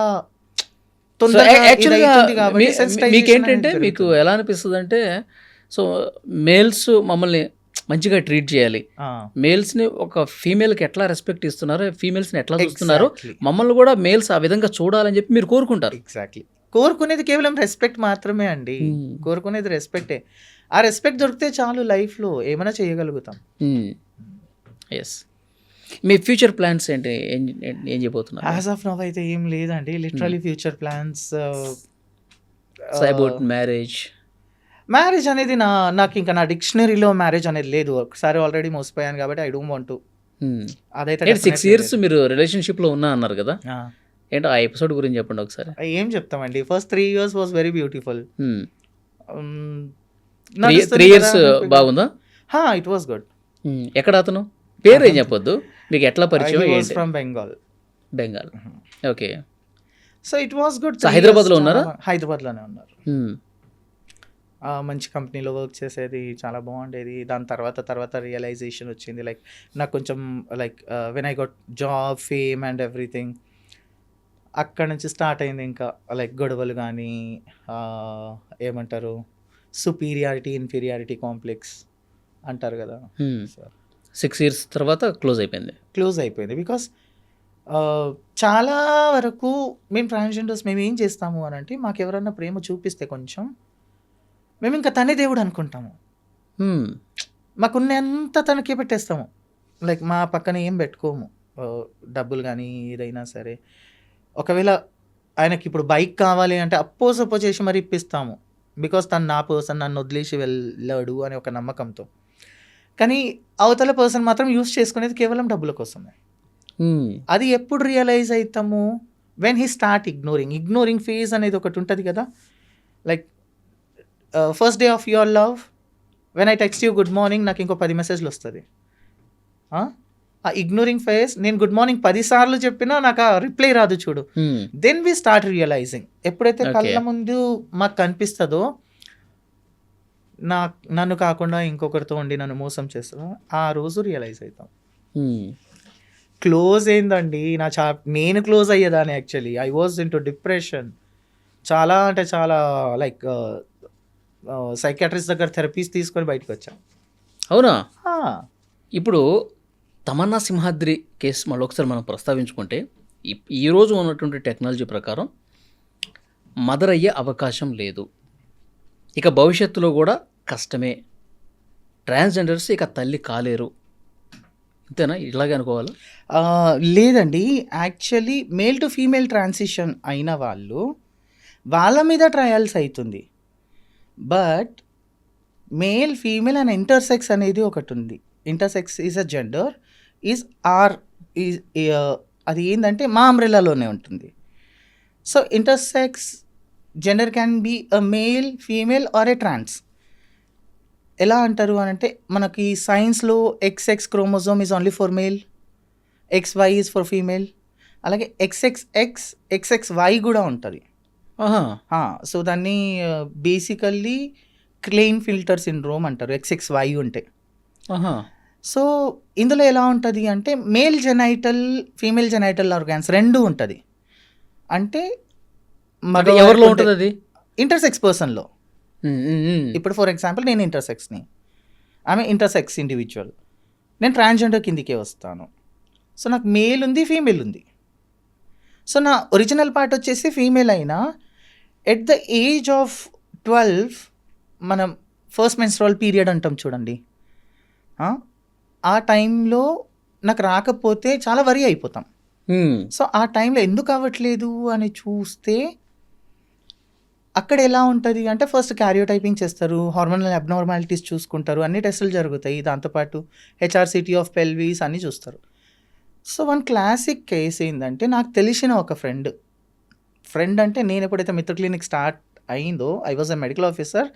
తొందరగా యాక్చువల్గా ఇదవుతుంది కాబట్టి sensitization మీకేంటంటే అనేది మీకు జరుగుతుంది. ఎలా అనిపిస్తుంది అంటే, సో మేల్స్ మమ్మల్ని మంచిగా ట్రీట్ చేయాలి, మేల్స్ని ఒక ఫీమేల్కి ఎట్లా రెస్పెక్ట్ ఇస్తున్నారు, ఫీమేల్స్ని ఎట్లా చూస్తున్నారు, Exactly. మమ్మల్ని కూడా మేల్స్ ఆ విధంగా చూడాలని చెప్పి మీరు కోరుకుంటారు. ఎగ్జాక్ట్లీ. కోరుకునేది కేవలం రెస్పెక్ట్ మాత్రమే అండి. కోరుకునేది రెస్పెక్టే. ఆ రెస్పెక్ట్ దొరికితే చాలు, లైఫ్లో ఏమైనా చేయగలుగుతాం. ఎస్. మీ ఫ్యూచర్ ప్లాన్స్ ఏంటి, ఏం చేయబోతున్నారు? యాజ్ ఆఫ్ నవ్ అయితే ఏం లేదండి. Literally future plans about marriage అనేది నాకు ఇంకా నా డిక్షనరీలో మ్యారేజ్ అనేది లేదు. ఒకసారి ఆల్రెడీ మోసపోయాను కాబట్టి ఐ డోంట్ వాంట్ టు. అదైతే 6 years మీరు రిలేషన్షిప్లో ఉన్నా అన్నారు కదా, ఏంటో ఆ ఎపిసోడ్ గురించి చెప్పండి ఒకసారి. ఏం చెప్తామండి. First 3 years was very beautiful. 3 years బాగుందా? It was good. ఎక్కడ అతను పేరు ఏం చెప్పొద్దు, మీకు ఎట్లా పరిచయం ఏంటి? From Bengal. Okay. So it was good. So, హైదరాబాద్లో ఉన్నారా? హైదరాబాద్లోనే ఉన్నారు. మంచి కంపెనీలో వర్క్ చేసేది, చాలా బాగుండేది. దాని తర్వాత రియలైజేషన్ వచ్చింది. లైక్ నాకు కొంచెం like when I got job, fame and everything, అక్కడ నుంచి స్టార్ట్ అయింది ఇంకా లైక్ గొడవలు కానీ ఏమంటారు సుపీరియారిటీ ఇన్ఫీరియారిటీ కాంప్లెక్స్ అంటారు కదా. 6 years తర్వాత క్లోజ్ అయిపోయింది. బికాస్ చాలా వరకు మేము ట్రాన్స్జెండర్స్ మేము ఏం చేస్తాము అని అంటే, మాకు ఎవరన్నా ప్రేమ చూపిస్తే కొంచెం మేము ఇంకా తనే దేవుడు అనుకుంటాము. మాకున్నంత తనకే పెట్టేస్తాము. లైక్ మా పక్కన ఏం పెట్టుకోము, డబ్బులు కానీ ఏదైనా సరే. ఒకవేళ ఆయనకి ఇప్పుడు బైక్ కావాలి అంటే అప్పో చేసి మరి ఇప్పిస్తాము. బికాస్ తను నా పర్సన్, నన్ను వదిలేసి వెళ్ళాడు అనే ఒక నమ్మకంతో. కానీ అవతల పర్సన్ మాత్రం యూస్ చేసుకునేది కేవలం డబ్బుల కోసమే. అది ఎప్పుడు రియలైజ్ అవుతాము? When he start ignoring phase అనేది ఒకటి ఉంటుంది కదా. Like first day of your love, when I text you good morning, నాకు ఇంకో 10 మెసేజ్లు వస్తుంది. ఆ ఇగ్నోరింగ్ ఫేజ్, నేను గుడ్ మార్నింగ్ 10 సార్లు చెప్పినా నాకు ఆ రిప్లై రాదు చూడు. Then we start realizing. ఎప్పుడైతే కళ్ళ ముందు మాకు కనిపిస్తుందో నన్ను కాకుండా ఇంకొకరితో ఉండి నన్ను మోసం చేస్తుందో, ఆ రోజు రియలైజ్ అవుతాం. క్లోజ్ అయిందండి నేను క్లోజ్ అయ్యేదాన్ని. Actually I was in to depression. చాలా అంటే చాలా లైక్ సైకాట్రిస్ట్ దగ్గర థెరపీస్ తీసుకొని బయటకు వచ్చాను. అవునా? ఇప్పుడు తమన్నా సింహాద్రి కేసు మళ్ళీ ఒకసారి మనం ప్రస్తావించుకుంటే, ఈరోజు ఉన్నటువంటి టెక్నాలజీ ప్రకారం మదర్ అయ్యే అవకాశం లేదు, ఇక భవిష్యత్తులో కూడా కష్టమే, ట్రాన్స్జెండర్స్ ఇక తల్లి కాలేరు, అంతేనా? ఇలాగే అనుకోవాలి? లేదండి. Actually male to female transition అయిన వాళ్ళ మీద ట్రయల్స్ అవుతుంది. But male female and intersects అనేది ఒకటి ఉంది. ఇంటర్సెక్స్ ఈజ్ అ జెండర్, అది ఏంటంటే మా అంబ్రెల్లాలోనే ఉంటుంది. So intersex gender can be a male, female or a trans. ఎలా అంటారు అని అంటే, మనకి సైన్స్లో XX chromosome is only for male, XY is for female. అలాగే XXX, XXY కూడా ఉంటుంది. సో దాన్ని బేసికల్లీ క్లెయిన్ ఫిల్టర్ సిండ్రోమ్ అంటారు, XXY ఉంటే. సో ఇందులో ఎలా ఉంటుంది అంటే, male genital, female genital organs రెండు ఉంటుంది. అంటే ఎవరిలో ఉంటుంది అది? ఇంటర్సెక్స్ పర్సన్లో. ఇప్పుడు ఫర్ ఎగ్జాంపుల్ నేను ఇంటర్సెక్స్ని, ఆమె ఇంటర్సెక్స్ ఇండివిజువల్, నేను ట్రాన్స్జెండర్ కిందికే వస్తాను. సో నాకు మేల్ ఉంది, ఫీమేల్ ఉంది. సో నా ఒరిజినల్ పార్ట్ వచ్చేసి ఫీమేల్ అయినా ఎట్ ద ఏజ్ ఆఫ్ 12 మనం ఫస్ట్ మెన్స్ట్రువల్ పీరియడ్ అంటాం చూడండి. ఆ టైంలో నాకు రాకపోతే చాలా వరీ అయిపోతాం. సో ఆ టైంలో ఎందుకు అవ్వట్లేదు అని చూస్తే అక్కడ ఎలా ఉంటుంది అంటే ఫస్ట్ క్యారియోటైపింగ్ చేస్తారు, హార్మోనల్ అబ్నార్మాలిటీస్ చూసుకుంటారు, అన్ని టెస్టులు జరుగుతాయి. దాంతోపాటు హెచ్ఆర్సిటీ ఆఫ్ పెల్వీస్ అన్నీ చూస్తారు. సో వన్ క్లాసిక్ కేస్ ఏంటంటే నాకు తెలిసిన ఒక ఫ్రెండ్ అంటే నేను ఎప్పుడైతే మిత్ర క్లినిక్ స్టార్ట్ అయిందో I was a medical officer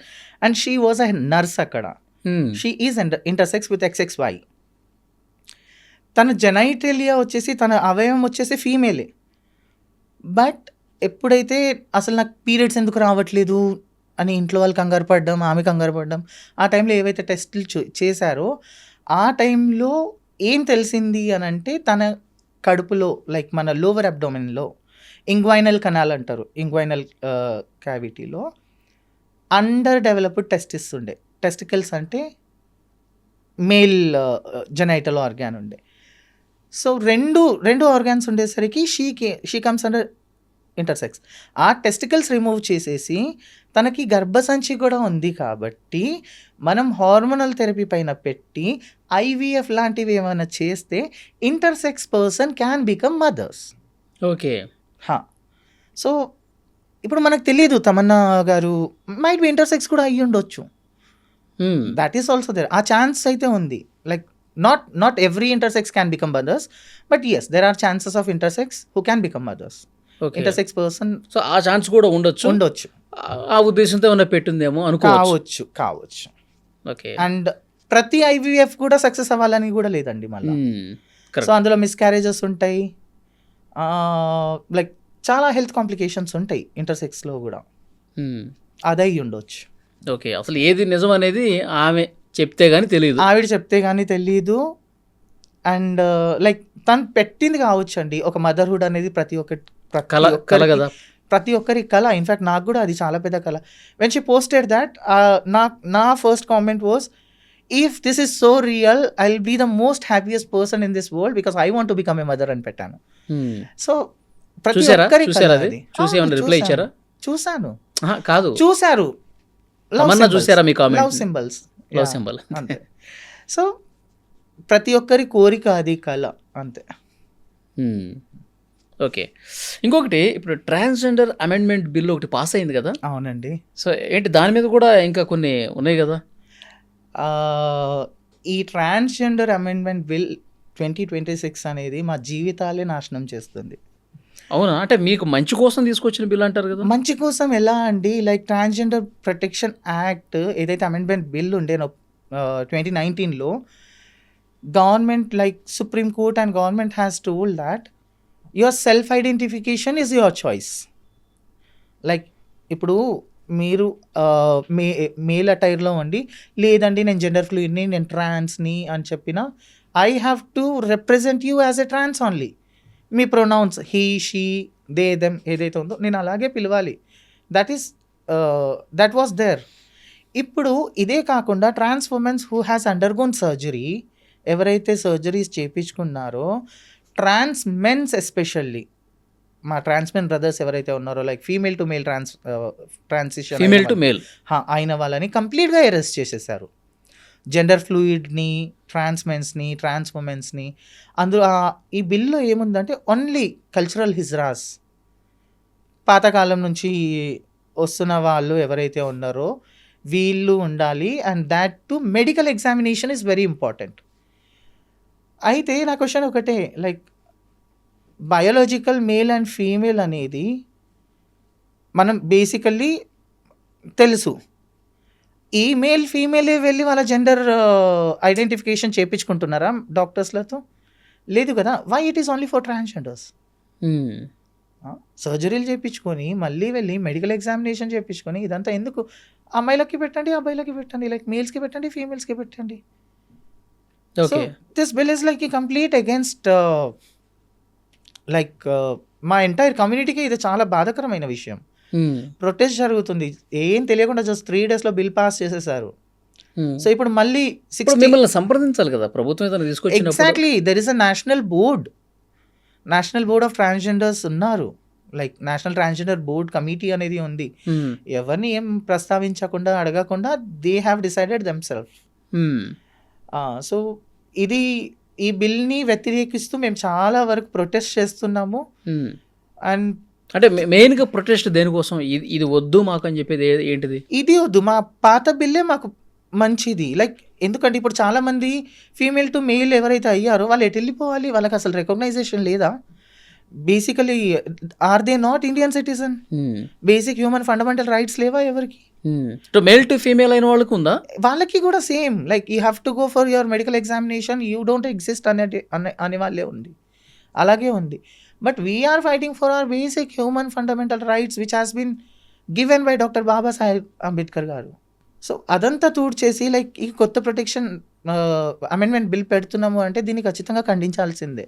and she was a nurse అక్కడ. She is intersex with XXY. తన జెనైటేలియా వచ్చేసి తన అవయవం వచ్చేసి ఫీమేలే. బట్ ఎప్పుడైతే అసలు నాకు పీరియడ్స్ ఎందుకు రావట్లేదు అని ఇంట్లో వాళ్ళు కంగారు పడ్డం, ఆమె కంగారు పడ్డం, ఆ టైంలో ఏవైతే టెస్టులు చేశారో ఆ టైంలో ఏం తెలిసింది అని అంటే తన కడుపులో లైక్ మన లోవర్ అబ్డోమెన్లో ఇంగ్వైనల్ కనాల్ అంటారు, ఇంగ్వైనల్ క్యావిటీలో అండర్ డెవలప్డ్ టెస్టిస్ ఉండే. టెస్టికల్స్ అంటే మేల్ జెనైటల్ ఆర్గాన్ ఉండే. సో రెండు ఆర్గాన్స్ ఉండేసరికి షీ కమ్స్ అండర్ ఇంటర్సెక్స్. ఆ టెస్టికల్స్ రిమూవ్ చేసేసి తనకి గర్భసంచి కూడా ఉంది కాబట్టి మనం హార్మోనల్ థెరపీ పైన పెట్టి IVF లాంటివి ఏమైనా చేస్తే intersex person can become mothers. Okay. So ఇప్పుడు మనకు తెలియదు తమన్నా గారు మైట్ బి ఇంటర్సెక్స్ కూడా అయ్యి ఉండొచ్చు. That is also there. ఆ ఛాన్స్ అయితే ఉంది. Like not every intersex can become mothers, but yes there are chances of intersex who can become mothers. Intersex person so ఆ ఛాన్స్ కూడా ఉండొచ్చు. ఆ ఉద్దేశంతో ఏమైనా పెట్టిందేమో కావచ్చు. ఓకే. అండ్ ప్రతి IVF కూడా సక్సెస్ అవ్వాలని కూడా లేదండి మళ్ళీ. సో అందులో మిస్క్యారేజెస్ ఉంటాయి, లైక్ చాలా హెల్త్ కాంప్లికేషన్స్ ఉంటాయి ఇంటర్సెక్స్లో కూడా. అదై ఉండొచ్చు. ఓకే. అసలు ఏది నిజం అనేది ఆమె చెప్తే గానీ తెలియదు, ఆవిడ చెప్తే కానీ తెలియదు. అండ్ లైక్ తను పెట్టింది కావచ్చు అండి ఒక మదర్హుడ్ అనేది ప్రతి ఒక్కరి కళ. ఇన్ఫ్యాక్ట్ నాకు కూడా అది చాలా పెద్ద కళ. వెన్ షీ పోస్టెడ్ దాట్ నా first comment was, if this is so real I will be the most happiest person in this world because I want to become a mother అని పెట్టాను. సో ప్రతి ఒక్కరి రిప్లై ఇచ్చారా? చూసాను. కాదు, చూసారు. చూసారా మీ కామెంట్? Love symbols. అంతే. సో ప్రతి ఒక్కరి కోరిక అది కళ అంతే. ఓకే. ఇంకొకటి, ఇప్పుడు ట్రాన్స్జెండర్ అమెండ్మెంట్ బిల్ ఒకటి పాస్ అయింది కదా? అవునండి. సో ఏంటి దాని మీద కూడా ఇంకా కొన్ని ఉన్నాయి కదా? ఈ ట్రాన్స్జెండర్ అమెండ్మెంట్ బిల్ 2026 అనేది మా జీవితాలే నాశనం చేస్తుంది. అవునా? అంటే మీకు మంచి కోసం తీసుకొచ్చిన బిల్ అంటారు కదా? మంచి కోసం ఎలా అండి? లైక్ ట్రాన్స్జెండర్ ప్రొటెక్షన్ యాక్ట్ ఏదైతే అమెండ్మెంట్ బిల్ ఉండేనో 2019లో, government like supreme court and government has told that your self identification is your choice. Like ఇప్పుడు మీరు మేల్ అటైర్లో ఉండి లేదండి నేను జెండర్ ఫ్లూయిడ్ని, నేను ట్రాన్స్ని అని చెప్పిన I have to represent you as a trans only. మీ pronouns he, she, they, them ఏదైతే ఉందో నేను అలాగే పిలవాలి. That was there. ఇప్పుడు ఇదే కాకుండా trans womens who has undergone surgery, ఎవరైతే సర్జరీస్ చేయించుకున్నారో, ట్రాన్స్ మెన్స్ ఎస్పెషల్లీ మా ట్రాన్స్ మెన్ బ్రదర్స్ ఎవరైతే ఉన్నారో like female to male transition అయిన వాళ్ళని కంప్లీట్గా అరెస్ట్ చేసేసారు. జెండర్ ఫ్లూయిడ్ని, ట్రాన్స్ మెన్స్ని, ట్రాన్స్ ఉమెన్స్ని. అందులో ఈ బిల్లో ఏముందంటే ఓన్లీ కల్చరల్ హిజ్రాస్, పాతకాలం నుంచి వస్తున్న వాళ్ళు ఎవరైతే ఉన్నారో వీళ్ళు ఉండాలి. And that to medical examination is very important. అయితే నా క్వశ్చన్ ఒకటే, like biological male and female అనేది మనం బేసికల్లీ తెలుసు. ఈ మేల్ ఫీమేలే వెళ్ళి వాళ్ళ జెండర్ ఐడెంటిఫికేషన్ చేయించుకుంటున్నారా డాక్టర్స్లతో? లేదు కదా. Why it is only for transgenders? సర్జరీలు చేయించుకొని మళ్ళీ వెళ్ళి మెడికల్ ఎగ్జామినేషన్ చేయించుకొని ఇదంతా ఎందుకు? అమ్మాయిలకి పెట్టండి, అబ్బాయిలకి పెట్టండి, లైక్ మేల్స్కి పెట్టండి, ఫీమేల్స్కి పెట్టండి. So this bill is like complete against like మా ఎంటైర్ కమ్యూనిటీకి ఇది చాలా బాధాకరమైన విషయం. ప్రొటెస్ట్ జరుగుతుంది, ఏం తెలియకుండా జస్ట్ 3 daysలో బిల్ పాస్ చేసేసారు. సో ఇప్పుడు మళ్ళీ మిమ్మల్ని సంప్రదించాలి కదా ప్రభుత్వం ఏదైనా తీసుకొచ్చినప్పుడు. Exactly, there is a national board of transgenders ఉన్నారు. Like national transgender board committee అనేది ఉంది. మ్మ్. ఎవరిని ఏం ప్రస్తావించకుండా అడగకుండా they have decided themselves. Hmm. So ఇది ఈ బిల్ని వ్యతిరేకిస్తూ మేము చాలా వరకు ప్రొటెస్ట్ చేస్తున్నాము. మ్మ్. అండ్ అంటే మెయిన్గా ప్రొటెస్ట్ దేనికోసం? ఇది వద్దు మాకు అని చెప్పేది ఏంటిది? ఇది వద్దు, మా పాత బిల్లే మాకు మంచిది. లైక్ ఎందుకంటే ఇప్పుడు చాలా మంది ఫీమేల్ టు మేల్ ఎవరైతే అయ్యారో వాళ్ళు ఎటు వెళ్ళిపోవాలి? వాళ్ళకి అసలు రికగ్నైజేషన్ లేదా? Basically are they not Indian citizen? Basic human fundamental rights లేవా ఎవరికి? మేల్ టు ఫీమేల్ అయిన వాళ్ళకు ఉందా? వాళ్ళకి కూడా same, like you have to go for your medical examination, you don't exist అనే వాళ్ళే ఉంది, అలాగే ఉంది. But we're fighting for our basic human fundamental rights which has been given by doctor Babasaheb Ambedkar గారు. సో అదంతా చేసి లైక్ ఈ కొత్త ప్రొటెక్షన్ అమెండ్మెంట్ బిల్ పెడుతున్నాము అంటే దీన్ని ఖచ్చితంగా ఖండించాల్సిందే.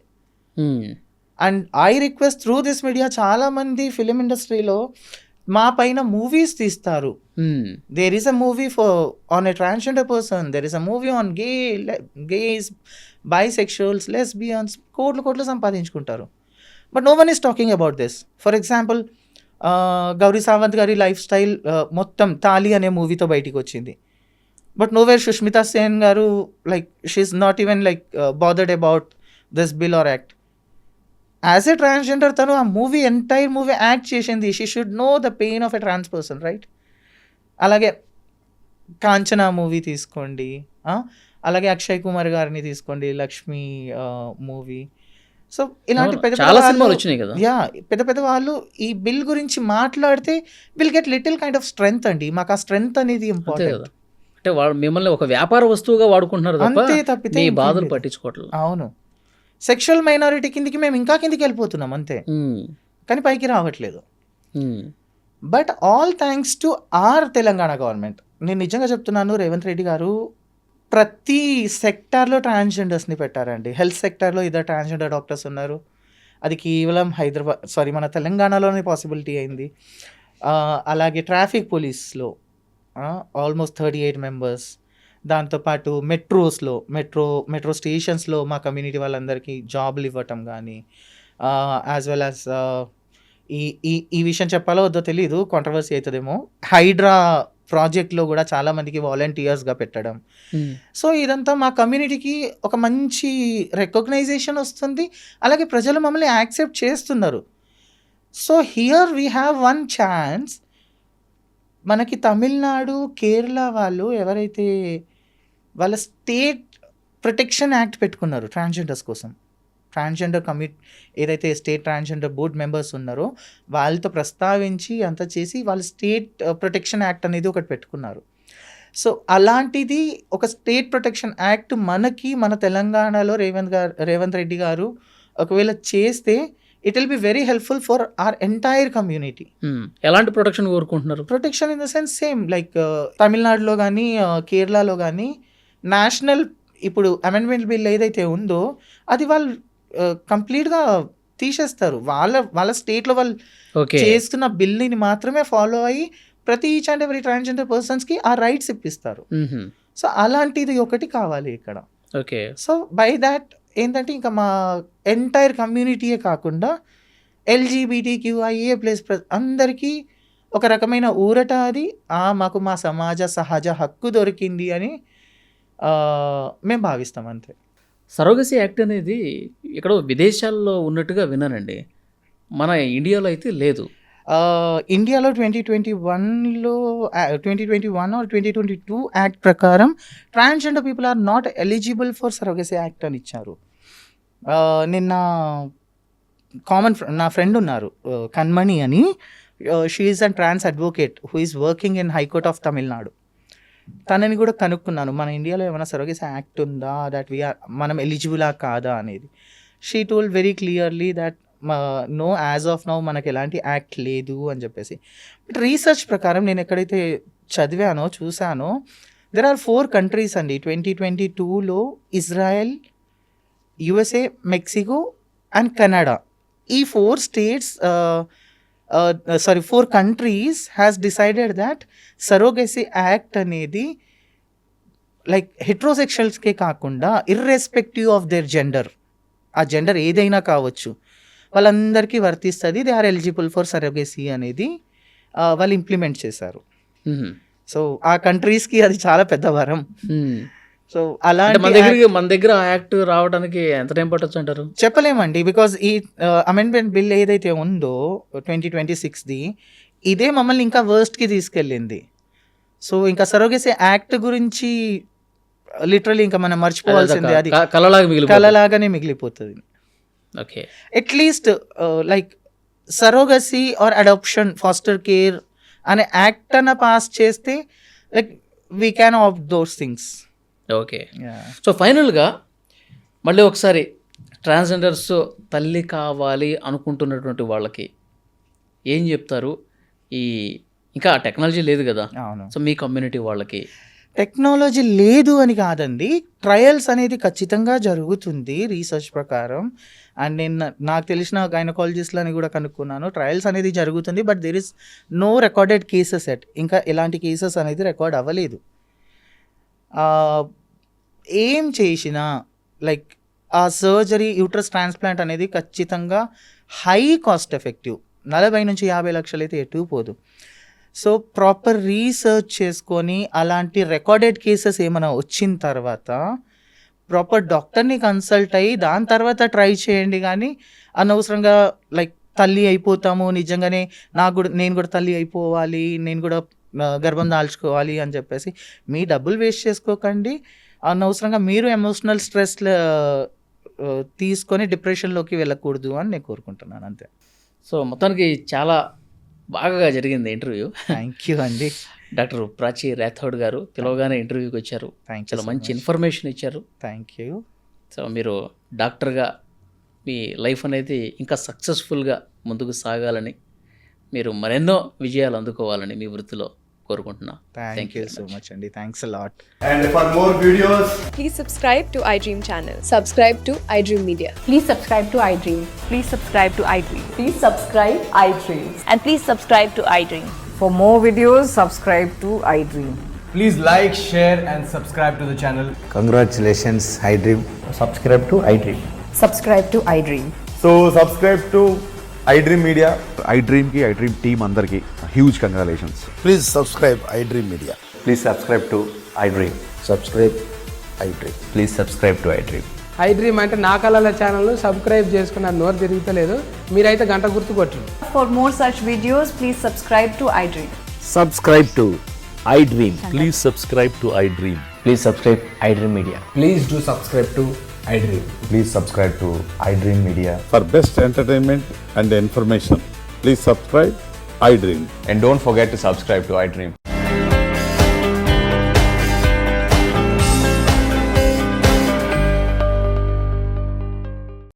And I request through this media, చాలా మంది ఫిలిం ఇండస్ట్రీలో మా పైన మూవీస్ తీస్తారు. There is a movie on a transgender person, there is a movie on gays, bisexuals, lesbians, కోట్లు సంపాదించుకుంటారు. But no one is talking about this. For example Gauri Sawant గారి life style మొత్తం తాలి అనే మూవీతో బయటికి వచ్చింది. బట్ నోవేర్ సుష్మితా సేన్ గారు like she's not even like bothered about this bill or act. As a transgender తను ఆ మూవీ ఎంటైర్ మూవీ యాక్ట్ చేసింది. She should know the pain of a trans person, right? అలాగే కాంచనా మూవీ తీసుకోండి, అలాగే అక్షయ్ కుమార్ గారిని తీసుకోండి, Lakshmi movie. So ఇలాంటి చాలా సినిమాలు వచ్చినాయి కదా. పెద్ద వాళ్ళు ఈ బిల్ గురించి మాట్లాడితే will get little kind of strength అండి. మాకు ఆ స్ట్రెంగ్త్ అనేది ఇంపార్టెంట్. అంటే వాళ్ళు మిమ్మల్ని ఒక వ్యాపార వస్తువుగా వాడుకుంటున్నారు అంతే తప్పితే మీ బాధలు పట్టించుకోవట్లేదు. అవును, సెక్షువల్ మైనారిటీ కిందికి మేము ఇంకా కిందికి వెళ్ళిపోతున్నాం అంతే, కానీ పైకి రావట్లేదు. But all thanks to our Telangana government. నేను నిజంగా చెప్తున్నాను, రేవంత్ రెడ్డి గారు ప్రతి సెక్టార్లో ట్రాన్స్జెండర్స్ని పెట్టారండి. హెల్త్ సెక్టార్లో ఇద్దరు ట్రాన్స్జెండర్ డాక్టర్స్ ఉన్నారు. అది కేవలం మన తెలంగాణలోనే పాసిబిలిటీ అయింది. అలాగే ట్రాఫిక్ పోలీస్లో ఆల్మోస్ట్ 38 మెంబర్స్. దాంతోపాటు మెట్రో స్టేషన్స్లో మా కమ్యూనిటీ వాళ్ళందరికీ జాబ్లు ఇవ్వటం కానీ, యాజ్ వెల్ యాజ్ ఈ విషయం చెప్పాలో వద్దో తెలీదు, కాంట్రవర్సీ అవుతుందేమో, హైడ్రా ప్రాజెక్ట్లో కూడా చాలామందికి వాలంటీర్స్గా పెట్టడం. సో ఇదంతా మా కమ్యూనిటీకి ఒక మంచి రికగ్నైజేషన్ వస్తుంది. అలాగే ప్రజలు మమ్మల్ని యాక్సెప్ట్ చేస్తున్నారు. So here we have one chance. మనకి తమిళనాడు, కేరళ వాళ్ళు ఎవరైతే వాళ్ళ స్టేట్ ప్రొటెక్షన్ యాక్ట్ పెట్టుకున్నారు ట్రాన్స్జెండర్స్ కోసం, ట్రాన్స్జెండర్ ఏదైతే స్టేట్ ట్రాన్స్జెండర్ బోర్డ్ మెంబర్స్ ఉన్నారో వాళ్ళతో ప్రస్తావించి అంతా చేసి వాళ్ళు స్టేట్ ప్రొటెక్షన్ యాక్ట్ అనేది ఒకటి పెట్టుకున్నారు. సో అలాంటిది ఒక స్టేట్ ప్రొటెక్షన్ యాక్ట్ మనకి మన తెలంగాణలో రేవంత్ రెడ్డి గారు ఒకవేళ చేస్తే it will be very helpful for our entire community. ఎలాంటి ప్రొటెక్షన్ కోరుకుంటున్నారు? Protection in the sense same like తమిళనాడులో కానీ కేరళలో కానీ నేషనల్ ఇప్పుడు అమెండ్మెంట్ బిల్ ఏదైతే ఉందో అది వాళ్ళు కంప్లీట్గా తీసేస్తారు. వాళ్ళ స్టేట్లో వాళ్ళు చేస్తున్న బిల్ని మాత్రమే ఫాలో అయ్యి ప్రతి ఈచ్ అండ్ ఎవరీ ట్రాన్స్జెండర్ పర్సన్స్కి ఆ రైట్స్ ఇప్పిస్తారు. సో అలాంటిది ఒకటి కావాలి ఇక్కడ. ఓకే. సో బై దాట్ ఏంటంటే ఇంకా మా ఎంటైర్ కమ్యూనిటీయే కాకుండా LGBTQIA+ అందరికీ ఒక రకమైన ఊరట అది, మాకు మా సమాజ సహజ హక్కు దొరికింది అని మేము భావిస్తాం అంతే. సరోగసీ యాక్ట్ అనేది ఇక్కడ విదేశాల్లో ఉన్నట్టుగా విన్నానండి, మన ఇండియాలో అయితే లేదు. ఇండియాలో 2021 ఆర్ 2022 యాక్ట్ ప్రకారం transgender people are not eligible for surrogacy act అని ఇచ్చారు. నిన్న నా ఫ్రెండ్ ఉన్నారు కన్మణి అని, she is an trans advocate who is working in high court of Tamil Nadu. తనని కూడా కనుక్కున్నాను మన ఇండియాలో ఏమైనా సరోగసీ యాక్ట్ ఉందా, దట్ మనం ఎలిజిబులా కాదా అనేది. She told very clearly that no, as of now మనకి ఎలాంటి యాక్ట్ లేదు అని చెప్పేసి. బట్ రీసెర్చ్ ప్రకారం నేను ఎక్కడైతే చదివానో చూసానో దెర్ ఆర్ 4 కంట్రీస్ అండి 2022లో, Israel, USA, Mexico and Canada. ఈ 4 states 4 countries has decided that surrogacy act అనేది లైక్ హెట్రోసెక్షువల్స్కే కాకుండా ఇర్రెస్పెక్టివ్ ఆఫ్ దేర్ జెండర్, ఆ జెండర్ ఏదైనా కావచ్చు, వాళ్ళందరికీ వర్తిస్తుంది, they are eligible for surrogacy అనేది వాళ్ళు ఇంప్లిమెంట్ చేశారు. మ్మ్. సో ఆ కంట్రీస్కి అది చాలా పెద్ద వరం. మ్మ్. సో అంటే అలాంటి మన దగ్గర ఆ యాక్ట్ రావడానికి ఎంత టైం పట్టొచ్చు అంటారు? చెప్పలేమండి, బికాజ్ ఈ అమెండ్మెంట్ బిల్ ఏదైతే ఉందో 2026ది ఇదే మమ్మల్ని ఇంకా వర్స్ట్కి తీసుకెళ్ళింది. సో ఇంకా సరోగసీ యాక్ట్ గురించి లిటరలీ ఇంకా మనం మర్చిపోవాల్సిందే, అది కలలాగా మిగిలి కలలాగానే మిగిలిపోతుంది. ఓకే. At least like surrogacy or adoption foster care అనే యాక్ట్ అన్న పాస్ చేస్తే like we can of those things. Okay. So ఫైనల్గా మళ్ళీ ఒకసారి ట్రాన్స్జెండర్స్ తల్లి కావాలి అనుకుంటున్నటువంటి వాళ్ళకి ఏం చెప్తారు? ఈ ఇంకా టెక్నాలజీ లేదు కదా, అవును, సో మీ కమ్యూనిటీ వాళ్ళకి. టెక్నాలజీ లేదు అని కాదండి, ట్రయల్స్ అనేది ఖచ్చితంగా జరుగుతుంది రీసెర్చ్ ప్రకారం. అండ్ నేను నాకు తెలిసిన గైనకాలజిస్ట్లని కూడా కనుక్కున్నాను, ట్రయల్స్ అనేది జరుగుతుంది, but there is no recorded cases yet. ఇంకా ఎలాంటి కేసెస్ అనేది రికార్డ్ అవ్వలేదు. ఏం చేసినా లైక్ ఆ సర్జరీ యూట్రస్ ట్రాన్స్ప్లాంట్ అనేది ఖచ్చితంగా హై కాస్ట్ ఎఫెక్టివ్, 40 నుంచి 50 లక్షలు అయితే ఎటు పోదు. సో ప్రాపర్ రీసెర్చ్ చేసుకొని అలాంటి రికార్డెడ్ కేసెస్ ఏమైనా వచ్చిన తర్వాత ప్రాపర్ డాక్టర్ని కన్సల్ట్ అయ్యి దాని తర్వాత ట్రై చేయండి. కానీ అనవసరంగా లైక్ తల్లి అయిపోతాము, నిజంగానే నేను కూడా తల్లి అయిపోవాలి, నేను కూడా గర్భం దాల్చుకోవాలి అని చెప్పేసి మీ డబ్బులు వేస్ట్ చేసుకోకండి. అనవసరంగా మీరు ఎమోషనల్ స్ట్రెస్ తీసుకొని డిప్రెషన్లోకి వెళ్ళకూడదు అని నేను కోరుకుంటున్నాను, అంతే. సో మొత్తానికి చాలా బాగా జరిగింది ఇంటర్వ్యూ. థ్యాంక్ యూ అండి. డాక్టర్ ప్రాచీ రాథోడ్ గారు పిలవగానే ఇంటర్వ్యూకి వచ్చారు, చాలా మంచి ఇన్ఫర్మేషన్ ఇచ్చారు. Thank you. సో మీరు డాక్టర్గా మీ లైఫ్ అనేది ఇంకా సక్సెస్ఫుల్గా ముందుకు సాగాలని, మీరు మరెన్నో విజయాలు అందుకోవాలని మీ వృత్తిలో కోరుకుంటున్నా. థ్యాంక్ యూ సో మచ్ అండి. Thanks a lot. And for more videos, Please subscribe to iDream channel. Subscribe to iDream Media. Please subscribe to iDream. Please subscribe to iDream. Please subscribe iDream. And please subscribe to iDream. For more videos, subscribe to iDream. please like, share and subscribe to the channel. Congratulations, iDream. Subscribe to iDream. Subscribe to iDream. So subscribe to iDream Media. iDream ki iDream team andarki huge congratulations. Please subscribe iDream Media. Please subscribe to iDream. Subscribe iDream. Please subscribe to iDream. iDream అంటే నా కళల channel subscribe చేసుకున్న నోరు తిరుగుతలేదు, మీరైతే గంట గుర్తు కొట్టండి. For more such videos, please subscribe to iDream. Subscribe to iDream. Please subscribe to iDream. Please subscribe iDream Media. Please do subscribe to iDream. Please subscribe to iDream Media. For best entertainment and information, please subscribe iDream. And don't forget to subscribe to iDream.